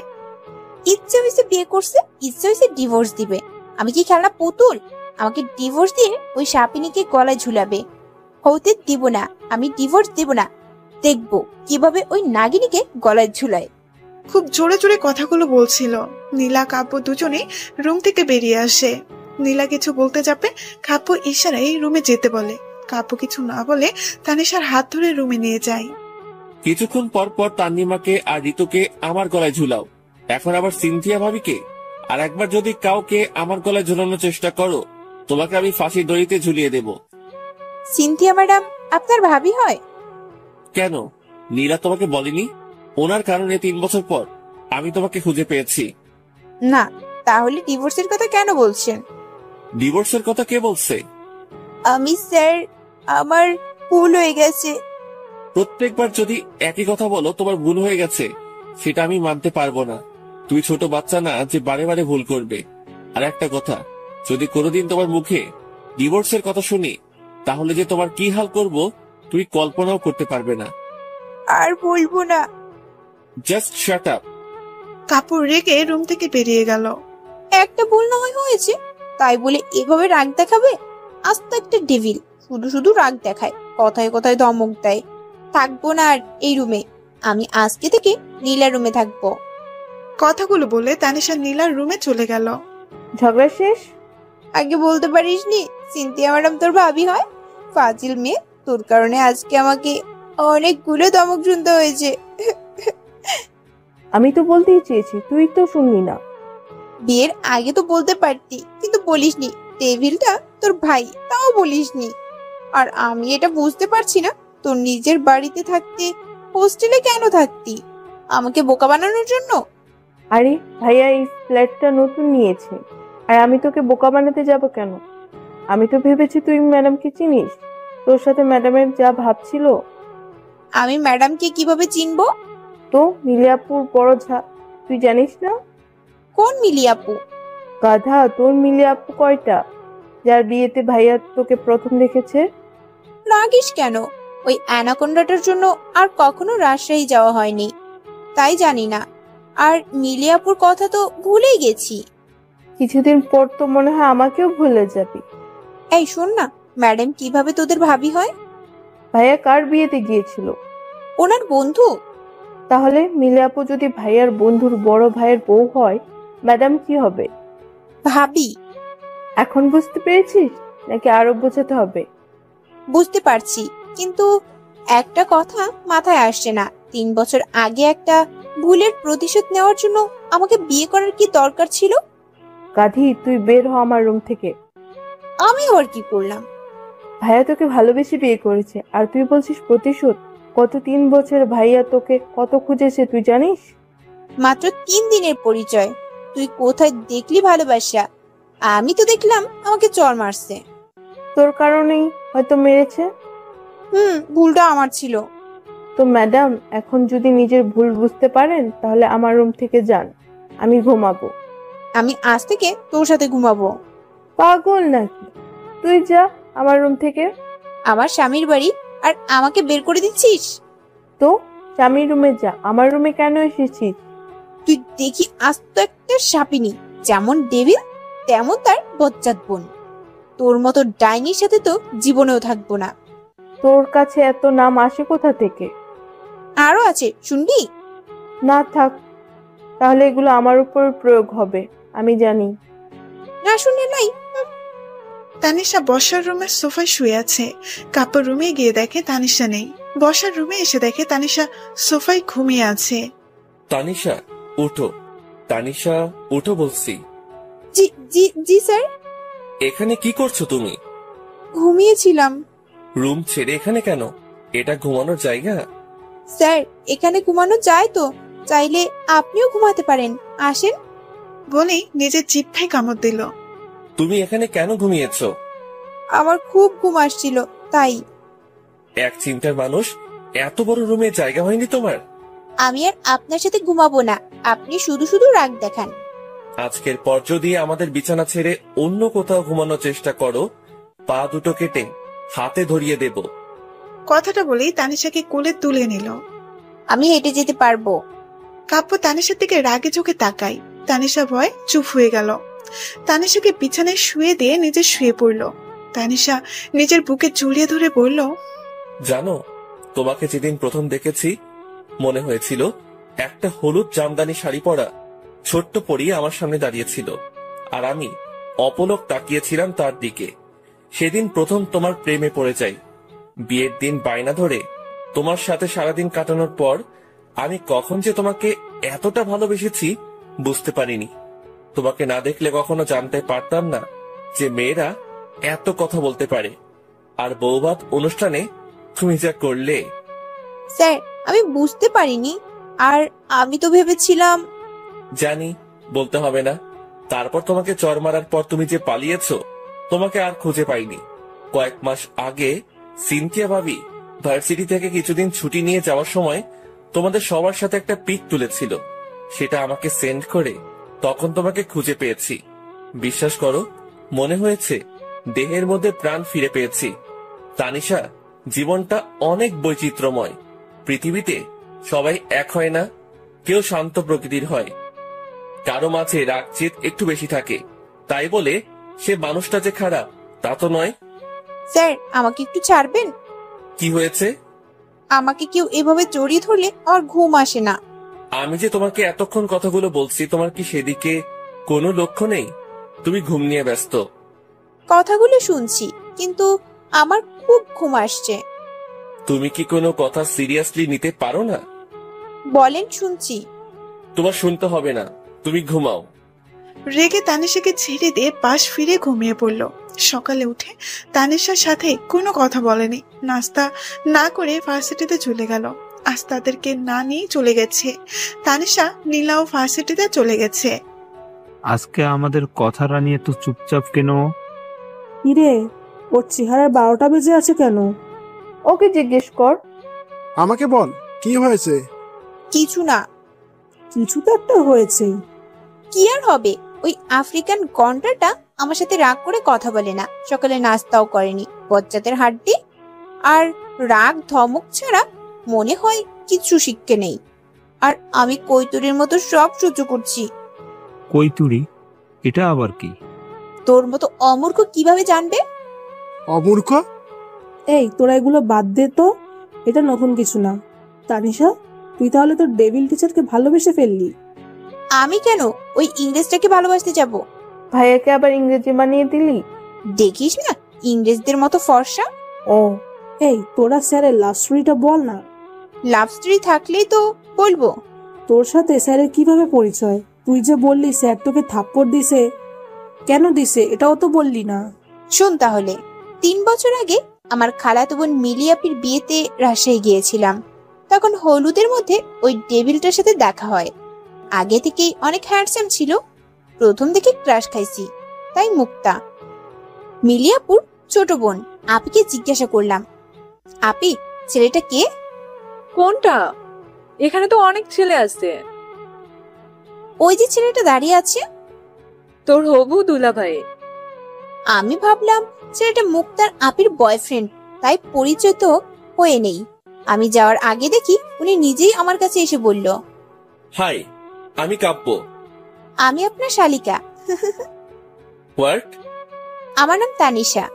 ইচ্ছে হয়েছে বিয়ে করছে, ইচ্ছে হয়েছে ডিভোর্স দিবে। আমি কি খেলনা পুতুল? আমাকে ডিভোর্স দিয়ে ওই সাপিনীকে গলায় ঝুলাবে। হতে দিব না, আমি ডিভোর্স দিব না। দেখবো কিভাবে ওই নাগিনীকে গলায় ঝুলায়। খুব জোরে জোরে কথাগুলো বলছিল। নীলা কাব্য দুজনেই রুম থেকে বেরিয়ে আসে। নীলা কিছু বলতে যাবে, কাব্য ইশারায় রুমে যেতে বলে। কাব্য কিছু না বলে তানিশার হাত ধরে রুমে নিয়ে যায়। কিছুক্ষণ পর পর তান্নিমাকে আর ঋতুকে আমার গলায় ঝুলাও, এখন আবার সিনথিয়া ভাবিকে। আর একবার যদি কাউকে আমার গলায় ঝুলানোর চেষ্টা করো, তোমাকে আমি ফাঁসির দড়িতে ঝুলিয়ে দেব। সিনথিয়া ম্যাডাম আপনার ভাবি হয়? কেন, নীলা তোমাকে বলেনি? ওনার কারণে 3 বছর পর আমি তোমাকে খুঁজে পেয়েছি। না, তাহলে ডিভোর্সের কথা কেন বলছেন? ডিভোর্সের কথা কে বলছে? আমি স্যার, আমার ভুল হয়ে গেছে। প্রত্যেকবার যদি একই কথা বলো তোমার ভুল হয়ে গেছে, সেটা আমি মানতে পারবো না। তুমি ছোট বাচ্চা না যে বারে বারে ভুল করবে। আর একটা কথা, যদি কোনোদিন তোমার মুখে ডিভোর্সের কথা শুনি, তাহলে যে তোমার কি হাল করব তুমি কল্পনাও করতে পারবে না। আর বলবো না। Just shut up. কাপড় রেগে রুম থেকে বেরিয়ে গেল। একটা ভুল না হয়েছে তাই বলে এভাবে রাগ দেখাবে? আস্ত একটা ডেভিল, শুধু শুধু রাগ দেখায়, কথায় কথায় ধমক দেয়। থাকবো না আর এই রুমে। আমি আজকে থেকে নীলার রুমে থাকবো। কথাগুলো বলে তানিশা নীলার রুমে চলে গেল। ঝগড়া শেষ? আগে বলতে পারিসনি সিনথিয়া ম্যাডাম তোর ভাবি হয়? ফাজিল মেয়ে, তোর কারণে আজকে আমাকে অনেকগুলো ধমক শুনতে হয়েছে। আমি তো বলতেই চেয়েছি, তুই তো শুনলি না। বিয়ের আগে তো বলতে পারতি, কিন্তু বলিসনি ডেভিলটা তোর ভাই, তাও বলিসনি। আর আমি এটা বুঝতে পারছি না, তোর নিজের বাড়িতে থাকতে হোস্টেলে কেন থাকতি? আমাকে বোকা বানানোর জন্য? আরে ভাইয়া এই ফ্ল্যাটটা নতুন নিয়েছে, আর আমি তোকে বোকা বানাতে যাব কেন? আমি তো ভেবেছি তুই ম্যাডামকে চিনিস, তোর সাথে ম্যাডামের যা ভাবছিল। আমি ম্যাডামকে কিভাবে চিনবো? তো মিলিয়াপুর বড় তুই জানিস না? কোন মিলিয়াপু? গাধা, তোর মিলিয়াপু কয়টা, যার বিয়েতে ভাইয়া তোকে প্রথম দেখেছে? রাগিস কেন? ওই অ্যানাকোন্ডাটার জন্য আর কখনো রাজশাহী যাওয়া হয়নি, তাই জানি না। আর মিলিয়াপুর কথা তো ভুলেই গেছি। কিছুদিন পর তো মনে হয় আমাকেও ভুলে যাবি। এই শোন না, ম্যাডাম কিভাবে তোদের ভাবি হয়? ভাইয়া কার বিয়েতে গিয়েছিল? ওনার বন্ধু। তাহলে মিলিয়াপু যদি ভাইয়ার বন্ধুর বড় ভাইয়ের বউ হয়, ম্যাডাম কি হবে? ভাবি। এখন বুঝতে পেরেছিস নাকি আরো বোঝাতে হবে? বুঝতে পারছি, কিন্তু একটা কথা মাথায় আসছে না। 3 বছর আগে একটা ভুলের প্রতিশোধ নেওয়ার জন্য আমাকে বিয়ে করার কি দরকার ছিল? গাধি, তুই বের হ আমার রুম থেকে। আমি ওর কি করলাম? ভাইয়া তোকে ভালোবেসে বিয়ে করেছে, আর তুই বলছিস প্রতিশোধ? গত 3 বছর ভাইয়া তোকে কত খুঁজেছে তুই জানিস? মাত্র 3 দিনের পরিচয়, তুই কোথায় দেখলি ভালোবাসা? আমি তো দেখলাম আমাকে চড় মারছে। তোর কারণেই হয়তো মেরেছে। ভুলটা আমার ছিল। তো ম্যাডাম, এখন যদি নিজের ভুল বুঝতে পারেন তাহলে আমার রুম থেকে যান, আমি ঘুমাবো। আমি আজ থেকে তোর সাথে ঘুমাবো। পাগল নাকি? তুই যা আমার রুম থেকে। আমার স্বামীর বাড়ি আর আমাকে বের করে দিচ্ছিস? তো স্বামীর রুমে যা, আমার রুমে কেন এসেছিস? তুই দেখি আস্ত একটা সাপিনী, যেমন ডেভিল তেমন তার বজ্জাত বোন। তোর মতো ডাইনির সাথে তো জীবনেও থাকবো না। তোর কাছে এত নাম আসে কোথা থেকে? আরো আছে, শুনবি? না থাক, তাহলে এগুলো আমার উপর প্রয়োগ হবে, আমি জানি। না শুনে নাই। তানিশা বসার রুমের সোফায় শুয়ে আছে। কাপড় রুমে গিয়ে দেখে তানিশা নেই। বসার রুমে এসে দেখে তানিশা সোফায় ঘুমিয়ে আছে। তানিশা উঠো, তানিশা উঠো বলছি। জি জি জি স্যার। এখানে কি করছো তুমি? ঘুমিয়েছিলাম। রুম ছেড়ে এখানে কেন? এটা ঘুমানোর জায়গা? স্যার এখানে ঘুমানো যায় তো, চাইলে আপনিও ঘুমাতে পারেন, আসেন। বলেই নিজের জিহ্বায় কামড় দিল। তুমি এখানে কেন ঘুমিয়েছো? আমার খুব ঘুম আসছিল তাই। এক চিন্তার মানুষ, এত বড় রুমে জায়গা হয়নি তোমার? আমি আর আপনার সাথে ঘুমাবো না, আপনি শুধু শুধু রাগ দেখান। আজকের পর যদি আমাদের বিছানা ছেড়ে অন্য কোথাও ঘুমানোর চেষ্টা করো, পা দুটো কেটে হাতে ধরিয়ে দেব। কথাটা বলেই তানিশাকে কোলে তুলে নিল। আমি হেঁটে যেতে পারবো। কাব্য তানিশার দিকে রাগে চোখে তাকাই। তানিশা ভয় চুপ হয়ে গেল। তানিশাকে বিছানায় শুয়ে দিয়ে নিজে শুয়ে পড়ল। তানিশা নিজের বুকে জড়িয়ে ধরে বলল, জানো, তোমাকে যেদিন প্রথম দেখেছি মনে হয়েছিল একটা হলুদ জামদানি শাড়ি পরা ছোট্ট পরি আমার সামনে দাঁড়িয়েছিল, আর আমি অপলক তাকিয়েছিলাম তার দিকে। সেদিন প্রথম তোমার প্রেমে পড়ে যাই। বিয়ের দিন বায়না ধরে তোমার সাথে সারাদিন কাটানোর পর আমি কখন যে তোমাকে এতটা ভালোবেসেছি বুঝতে পারিনি। তোমাকে না দেখলে কখনো জানতে পারতাম না যে মেয়েরা এত কথা বলতে পারে। আর বৌভাত অনুষ্ঠানে তুমি যা করলে। স্যার আমি বুঝতে পারিনি, আর আমি তো ভেবেছিলাম। জানি, বলতে হবে না। তারপর তোমাকে চর মারার পর তুমি যে পালিয়েছো, তোমাকে আর খুঁজে পাইনি। কয়েক মাস আগে সিনথিয়া ভাবি ভার্সিটি থেকে কিছুদিন ছুটি নিয়ে যাওয়ার সময় তোমাদের সবার সাথে একটা পিক তুলেছিল, সেটা আমাকে সেন্ড করে তখন তোমাকে খুঁজে পেয়েছি। বিশ্বাস করো, মনে হয়েছে দেহের মধ্যে প্রাণ ফিরে পেয়েছি। তানিশা, জীবনটা অনেক বৈচিত্র্যময়। পৃথিবীতে সবাই এক হয় না, কেউ শান্ত প্রকৃতির হয়, কারো মাঝে রাগ জেদ একটু বেশি থাকে। তাই বলে সে মানুষটা যে খারাপ তা তো নয়। স্যার আমাকে একটু ছাড়বেন? কি হয়েছে? আমাকে কেউ এভাবে জড়িয়ে ধরলে আর ঘুম আসে না। আমি যে তোমাকে এতক্ষণ কথাগুলো বলছি, তোমার কি সেদিকে কোনো লক্ষ্য নেই? তুমি ঘুম নিয়ে ব্যস্ত। কথাগুলো শুনছি, কিন্তু আমার খুব ঘুম আসছে। তুমি কি কোনো কথা সিরিয়াসলি নিতে পারো না? বলেন, শুনছি। তোমার শুনতে হবে না, তুমি ঘুমাও। রেগে তানিশাকে ছেড়ে দিয়ে পাশ ফিরে ঘুমিয়ে পড়ল। সকালে উঠে তানিশার সাথে কোনো কথা বলেনি, নাস্তা না করে ভার্সিটিতে চলে গেল। আজ তাদেরকে না নিয়ে চলে গেছে। তানিশা নীলাও ভার্সিটিতে চলে গেছে। আজকে আমাদের কথাটা নিয়ে তো চুপচাপ কেন? কিরে, ওর চেহারার 12টা বেজে আছে কেন? ওকে জিজ্ঞেস কর। আমাকে বল, কি হয়েছে? কিছু না। কিছু তো একটা হয়েছে। কি আর হবে, ওই আফ্রিকান গন্ডারটা আমার সাথে রাগ করে কথা বলে না, সকালে নাস্তাও করেনি, বজ্জাতের হাড্ডি। আর রাগ ধমক ছাড়া মনে হয় কিছু শিখতে নেই। আর আমি কৈতুরীর মতো সব সহ্য করছি। কৈতুরি? এটা আবার কি? তোর মতো অমূর্খ কিভাবে জানবে? অমূর্খ? এই তোরা এগুলো বাদ দে তো, এটা নতুন কিছু না। তানিশা, তুই তাহলে তোর ডেভিল টিচারকে ভালোবেসে ফেললি? আমি কেন ওই ইংরেজটাকে ভালোবাসতে যাব? ভাইয়াকে আবার ইংরেজি বানিয়ে দিলি? দেখিস না ইংরেজদের মতো ফর্সা। ও, এই তোরা স্যারের লাভ স্টোরিটা বল না। লাভ স্টোরি থাকলেই তো বলবো। তোর সাথে স্যারের কিভাবে পরিচয়? তুই যে বললি স্যার তোকে থাপ্পড় দিছে, কেন দিছে এটাও তো বললি না। শোন তাহলে, 3 বছর আগে আমার খালাতো বোন মিলিয়াপির বিয়েতে রাজশাহী গিয়েছিলাম। তখন হলুদের মধ্যে ওই ডেভিলটার সাথে দেখা হয়। আগে থেকেই অনেক হ্যান্ডসাম ছিল, প্রথম দেখে ক্রাশ খাইছি, তাই মুক্তা। মিলিয়াপুর ছোট বোন আপিকে জিজ্ঞাসা করলাম, আপি ছেলেটা কে? কোনটা? এখানে তো অনেক ছেলে আছে। ওই যে ছেলেটা দাঁড়িয়ে আছে। তোর হবু দুলাভাই। আমি ভাবলাম ছেলেটা মুক্তার আপির বয়ফ্রেন্ড, তাই পরিচিত হয়ে নেই। আমি যাওয়ার আগে দেখি উনি নিজেই আমার কাছে এসে বলল, হাই, আমি কাব্য। আমি আপনার শালিকা। হোয়াট? আমার নাম তানিশা।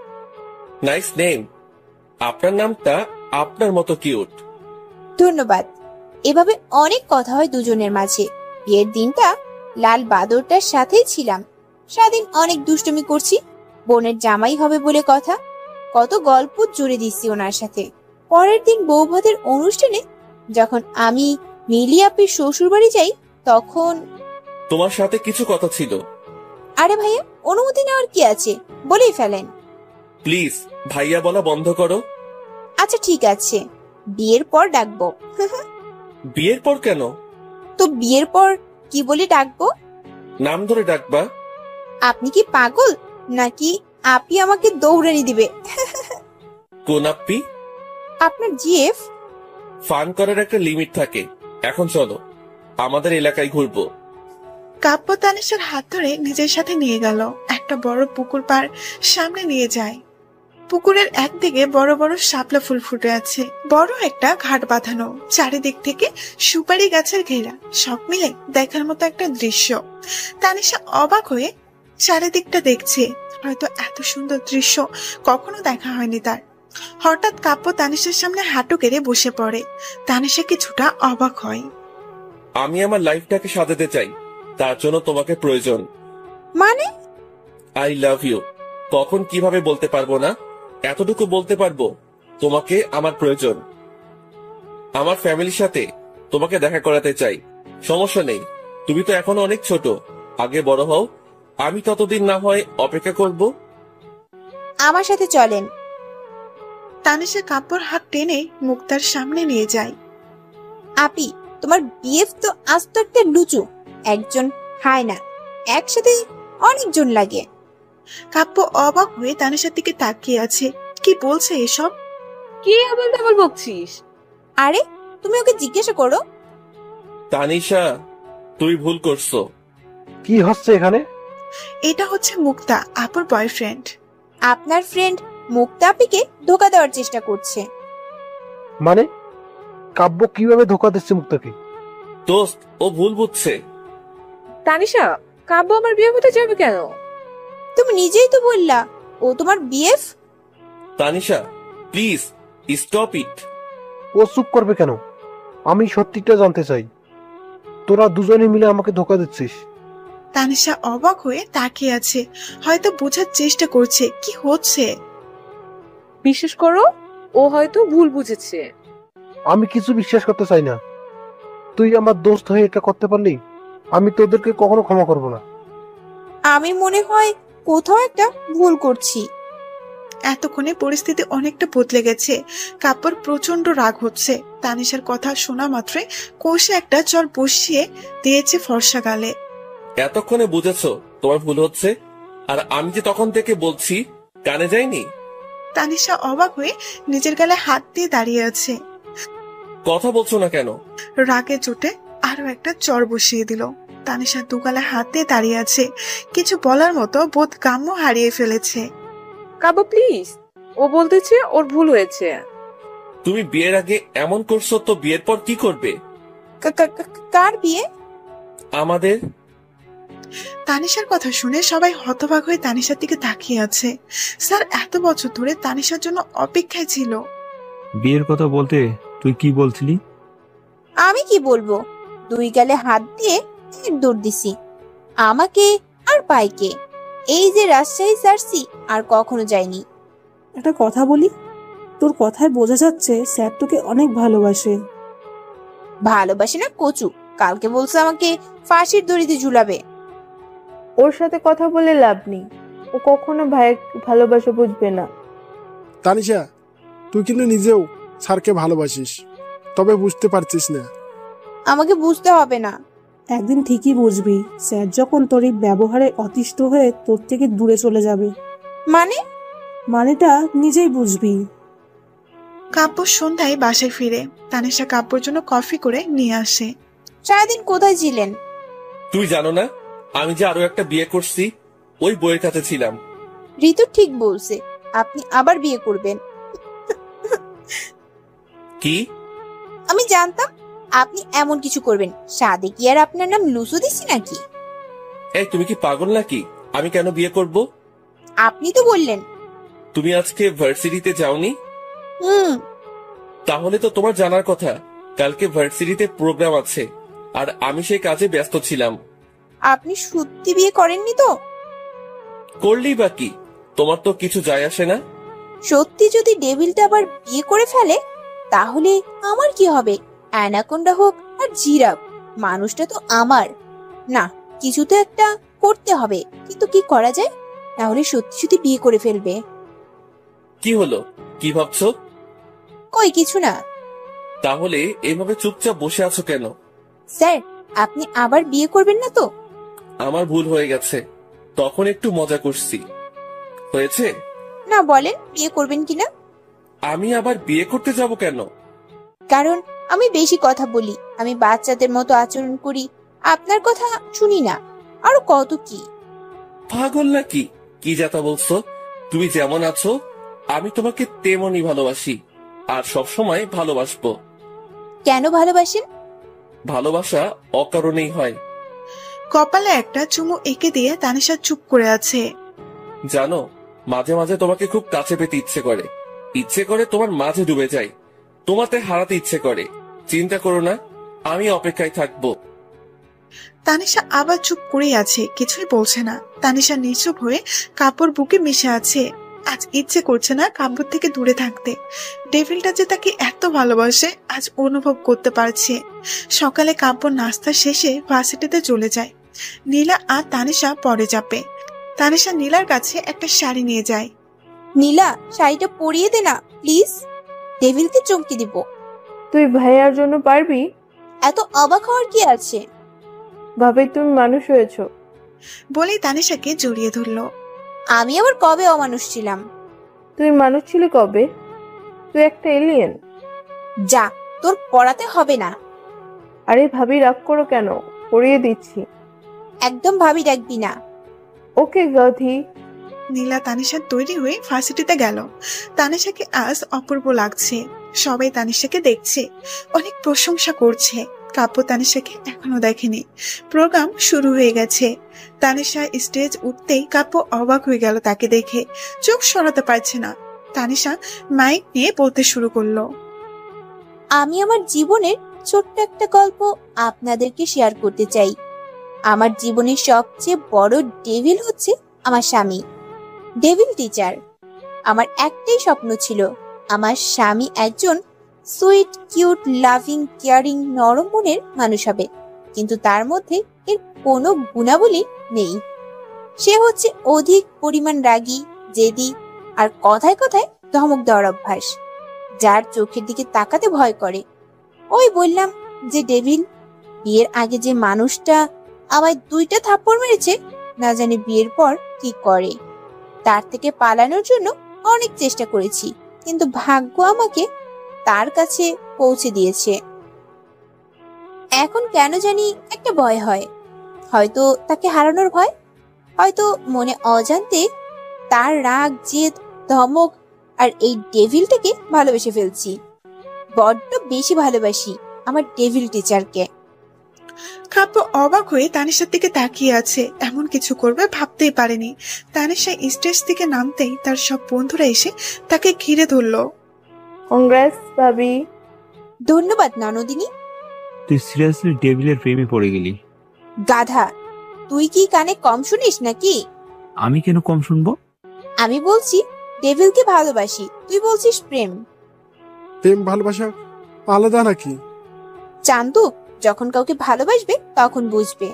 Nice name. আপনার নামটা আপনার মতো কিউট। ধন্যবাদ। এভাবে অনেক কথা হয় দুজনের মাঝে। বিয়ের দিনটা লাল বাদরটার সাথেই ছিলাম। সারাদিন অনেক দুষ্টুমি করছি। বোনের জামাই হবে বলে কথা, কত গল্প জুড়ে দিচ্ছি ওনার সাথে। পরের দিন বৌভাতের অনুষ্ঠানে যখন আমি মিলি আপির শ্বশুর বাড়ি যাই, তখন তোমার সাথে কিছু কথা ছিল। আরে ভাইয়া, অনুমতি নেওয়ার কি আছে, বলেই ফেলেন। প্লিজ ভাইয়া বলা বন্ধ করো। আচ্ছা ঠিক আছে, বিয়ের পর ডাকবো। বিয়ের পর কেন? তো বিয়ের পর কি বলে ডাকবো? নাম ধরে ডাকবা। আপনি কি পাগল নাকি আপনি আমাকে দৌড়ানি দিবে? কোন আপ্পি? আপনার জিএফ। ফান করার একটা লিমিট থাকে। এখন চলো, আমাদের এলাকায় ঘুরবো। কাব্য তানিশার হাত ধরে নিজের সাথে নিয়ে গেল। একটা বড় পুকুর পার সামনে নিয়ে যায়। পুকুরের একদিকে বড় বড় শাপলা ফুল ফুটে আছে, বড় একটা ঘাট বাঁধানো, চারিদিক থেকে সুপারি গাছের ঘেরা। সব মিলে দেখার মতো একটা দৃশ্য। তানিশা অবাক হয়ে চারিদিকটা দেখছে। হয়তো এত সুন্দর দৃশ্য কখনো দেখা হয়নি তার। হঠাৎ কাব্য তানিশার সামনে হাঁটু কেড়ে বসে পড়ে। তানিশা কিছুটা অবাক হয়। আমি আমার লাইফটাকে সাজাতে চাই, তার জন্য তোমাকে প্রয়োজন। মানে? I love you. কখন কিভাবে বলতে পারবো না, এতটুকু বলতে পারবো, তোমাকে আমার প্রয়োজন। আমার ফ্যামিলির সাথে তোমাকে দেখা করাতে চাই। সমস্যা নেই, তুমি তো এখনো অনেক ছোট, আগে বড় হও। আমি ততদিন না হয় অপেক্ষা করব। আমার সাথে চলেন। তানিশা কাব্যর হাত টেনে মুক্তার সামনে নিয়ে যায়। আপি, তোমার বিএফ তো আস্ত একটা লুচু, একজন হয় না, একসাথে অনেকজন লাগে। কাব্য অবাক হয়ে তানিশার দিকে তাকিয়ে আছে। কি বলছে এসব? কি আবল তাবল বকছিস? আরে তুমি ওকে জিজ্ঞাসা করো। তানিশা, তুই ভুল করছো। কি হচ্ছে এখানে? এটা হচ্ছে মুক্তা, আপুর বয়ফ্রেন্ড। আপনার ফ্রেন্ড মুক্তা আপিকে ধোকা দেওয়ার চেষ্টা করছে। মানে কাব্য কিভাবে ধোকা দিচ্ছে মুক্তাকে? দোস্ত, ও ভুল বুঝছে। তানিশা, কাব্য আমার বিয়ে হতে যাবে কেন? তুমি নিজেই তো বললা ও তোমার BF. Tanisha, please stop it. ও চুপ করবে কেন? আমি সত্যিটা জানতে চাই। তোরা দুজনে মিলে আমাকে ধোকা দিচ্ছিস। তানিশা অবাক হয়ে তাকিয়ে আছে, হয়তো বোঝার চেষ্টা করছে কি হচ্ছে। বিশ্বাস করো, ও হয়তো ভুল বুঝেছে। আমি কিছু বিশ্বাস করতে চাই না। তুই আমার দোস্ত হয়ে এটা করতে পারলি, আমি তোদেরকে কখনো ক্ষমা করব না। আমি মনে হয় কোথাও একটা ভুল করছি। এতক্ষণে পরিস্থিতি অনেকটা বদলে গেছে। কাব্যর প্রচন্ড রাগ হচ্ছে। তানিশার কথা শোনা মাত্রই কষে একটা চর বসিয়ে দিয়েছে ফর্সা গালে। এতক্ষণে বুঝেছো তোমার ভুল হচ্ছে, আর আমি যে তখন থেকে বলছি কানে যায়নি। তানিশা অবাক হয়ে নিজের গালে হাত দিয়ে দাঁড়িয়ে আছে। কথা বলছো না কেন? রাগে চোটে আরো একটা চর বসিয়ে দিল। তানিশা দুগালে হাত দিয়ে দাঁড়িয়ে আছে, কিছু বলার মতো বোধ কাম্য হারিয়ে ফেলেছে। কাব্য প্লিজ, ও বলতেছে ওর ভুল হয়েছে। তুমি বিয়ের আগে এমন করছো, তো বিয়ের পর কি করবে? কার বিয়ে? আমাদের। তানিশার কথা শুনে সবাই হতবাক হয়ে তানিশার দিকে তাকিয়ে আছে। স্যার এত বছর ধরে তানিশার জন্য অপেক্ষায় ছিল। বিয়ের কথা বলতে তুই কি বলছিলি? আমি কি বলবো, দুই গালে হাত দিয়ে দৌড় দিছি। আমাকে আর পাইকে এই যে রাজশাহী সারছি আর কখনো যায়নি। একটা কথা বলি, তোর কথায় বোঝা যাচ্ছে স্যার তোকে অনেক ভালোবাসে। ভালোবাসে না কচু, কালকে বলছে আমাকে ফাঁসির দড়িতে ঝুলাবে। ওর সাথে কথা বলে লাভ নেই, ও কখনো ভাইয়ের ভালোবাসা বুঝবে না। তানিশা, তুই কিন্তু নিজেও স্যারকে ভালোবাসিস, তবে বুঝতে পারছিস না। আমাকে বুঝতে হবে না, একদিন ঠিকই বুঝবি। স্যার যখন তোর এই ব্যবহারে অতিষ্ঠ হয়ে তোর থেকে দূরে চলে যাবে। মানেটা নিজেই বুঝবি। কাব্য সন্ধ্যায় বাসায় ফিরে তানিশা কাব্যর জন্য কফি করে নিয়ে আসে। সারাদিন কোথায় ছিলেন? তুই জানো না আমি যে আরো একটা বিয়ে করছি? ওই বইয়ের কাছে ছিলাম। ঋতু ঠিক বলছে, আপনি আবার বিয়ে করবেন। কি? আমি জানতাম আপনি এমন কিছু করবেন। সাদে কি আর আপনার নাম লুসু দিছি নাকি? এই তুমি কি পাগল নাকি? আমি কেন বিয়ে করব? আপনি তো বললেন। তুমি আজকে ভার্সিটিতে যাওনি? হুম। তাহলে তো তোমার জানার কথা কালকে ভার্সিটিতে প্রোগ্রাম আছে, আর আমি সেই কাজে ব্যস্ত ছিলাম। আপনি সত্যি বিয়ে করেননি তো? করলেই বা কি, তোমার তো কিছু যায় আসে না। সত্যি যদি ডেভিলটা আবার বিয়ে করে ফেলে তাহলে আমার কি হবে? অ্যানাকোন্ডা হোক আর জিরাফ, মানুষটা তো আমার। না, কিছু তো একটা করতে হবে, কিন্তু কি করা যায়? তাহলে সত্যি সত্যি বিয়ে করে ফেলবে। কি হলো, কি ভাবছো? কই কিছু না। তাহলে এভাবে চুপচাপ বসে আছো কেন? স্যার, আপনি আবার বিয়ে করবেন না তো? আমার ভুল হয়ে গেছে, তখন একটু মজা করছি। হয়েছে? না, বলেন বিয়ে করবেন কিনা। আমি আবার বিয়ে করতে যাব কেন? কারণ আমি বেশি কথা বলি, আমি বাচ্চাদের মতো আচরণ করি, আপনার কথা শুনি না, আরো কত কি। পাগল নাকি? কি যাতা বলছো? তুমি যেমন আছো আমি তোমাকে তেমনই ভালোবাসি, আর সব সময় ভালোবাসবো। কেন ভালোবাসেন? ভালোবাসা অকারণেই হয়। কপালে একটা চুমু এঁকে দিয়ে তানিশা চুপ করে আছে। জানো, মাঝে মাঝে তোমাকে খুব কাছে পেতে ইচ্ছে করে তোমার মাঝে ডুবে যাই, তোমাতে হারাতে ইচ্ছে করে। চিন্তা করো না, আমি অপেক্ষায় থাকবো। তানিশা আবার চুপ করে আছে, কিছুই বলছে না। তানিশা নিশ্চুপ হয়ে কাপড় বুকে মিশে আছে। আজ ইচ্ছে করছে না কাপড় থেকে দূরে থাকতে। ডেভিলটা যে তাকে এত ভালোবাসে আজ অনুভব করতে পারছে। সকালে কাপড় নাস্তা শেষে ভার্সিটিতে চলে যায়। নীলা আর তানিশা পরে যাবে। তানিশা নীলার কাছে একটা শাড়ি নিয়ে যায়। নীলা, শাড়িটা পরিয়ে দে না প্লিজ, ডেভিলকে চমকে দিব। তুই ভাইয়ার জন্য পারবি? এত অবাক হওয়ার কি আছে? ভাবে তুমি মানুষ হয়েছ। বলেই তানিশাকে জড়িয়ে ধরলো। আমি আবার কবে অমানুষ ছিলাম? তুই মানুষ ছিলি কবে? তুই একটা এলিয়েন। যা, তোর পড়াতে হবে না। আরে ভাবি, রাগ করো কেন? পড়িয়ে দিচ্ছি। একদম ভাবি ডাকবি না। ওকে গাধি। নীলা তানিশার তৈরি হয়ে ভার্সিটিতে গেল। তানিশাকে আজ অপূর্ব লাগছে। সবাই তানিশাকে দেখছে, অনেক প্রশংসা করছে। কাব্য তানিশাকে এখনো দেখেনি। প্রোগ্রাম শুরু হয়ে গেছে। তানিশা স্টেজ উঠতেই কাব্য অবাক হয়ে গেল তাকে দেখে, চোখ সরাতে পারছে না। তানিশা মাইক নিয়ে বলতে শুরু করলো। আমি আমার জীবনের ছোট্ট একটা গল্প আপনাদেরকে শেয়ার করতে চাই। আমার জীবনের সবচেয়ে বড় ডেভিল হচ্ছে আমার স্বামী, ডেভিল টিচার। আমার একটাই স্বপ্ন ছিল, আমার স্বামী একজন সুইট, কিউট, লাভিং, কেয়ারিং, নরম মনের মানুষ হবে, কিন্তু তার মধ্যে এর কোনো গুণাবলী নেই। সে হচ্ছে অধিক পরিমাণ রাগী, জেদি, আর কথায় কথায় ধমক দেওয়ার অভ্যাস, যার চোখের দিকে তাকাতে ভয় করে। ওই বললাম যে ডেভিল। বিয়ের আগে যে মানুষটা আমায় 2টা থাপ্পড় মেরেছে, না জানি বিয়ের পর কি করে। তার থেকে পালানোর জন্য অনেক চেষ্টা করেছি, কিন্তু ভাগ্য আমাকে তার কাছে পৌঁছে দিয়েছে। এখন কেন জানি একটা ভয় হয়, হয়তো তাকে হারানোর ভয়, হয়তো মনে অজান্তে তার রাগ, জেদ, ধমক আর এই ডেভিলটাকে ভালোবেসে ফেলছি। বড্ড বেশি ভালোবাসি আমার ডেভিল টিচারকে। কাব্য অবাক হয়ে তানিশার দিকে তাকিয়ে আছে। এমন কিছু করবে ভাবতেই পারেনি। তানিশা স্টেজ থেকে নামতেই তার সব বন্ধুরা এসে তাকে ঘিরে ধরলো। কংগ্রেস ভাবি। ধন্যবাদ ননদিনী। তুই সিরিয়াসলি ডেভিলের প্রেমে পড়ে গেলি? গাধা, তুই কি কানে কম শুনিস নাকি? আমি কেন কম শুনবো? আমি বলছি ডেভিলকে ভালোবাসি, তুই বলছিস প্রেম। প্রেম ভালোবাসা আলাদা নাকি? চান্দু, যখন কাউকে ভালোবাসবে তখন বুঝবে।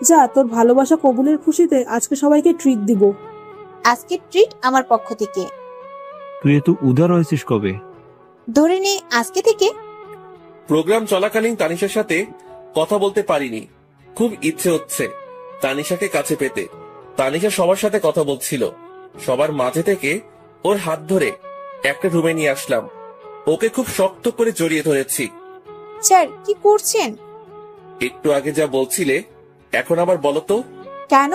যা, তোর ভালোবাসা কবুলের খুশিতে আজকে সবাইকে ট্রিট দিব। আজকে ট্রিট আমার পক্ষ থেকে। তুই এত উদার হয়েছিস কবে? ধরে নে আজকে থেকে। প্রোগ্রাম চলাকালীন তানিশার সাথে কথা বলতে পারিনি। খুব ইচ্ছে হচ্ছে তানিশাকে কাছে পেতে। তানিশা সবার সাথে কথা বলছিল, সবার মাঝে থেকে ওর হাত ধরে একটা রুমে নিয়ে আসলাম। ওকে খুব শক্ত করে জড়িয়ে ধরেছি। স্যার, কি করছেন? একটু আগে যা বলছিলে এখন আবার বলো তো। কেন?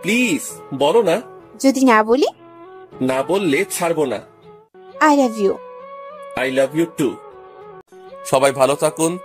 প্লিজ বলো না। যদি না বলি? না বললে ছাড়বো না। I love you. I love you too. সবাই ভালো থাকুন।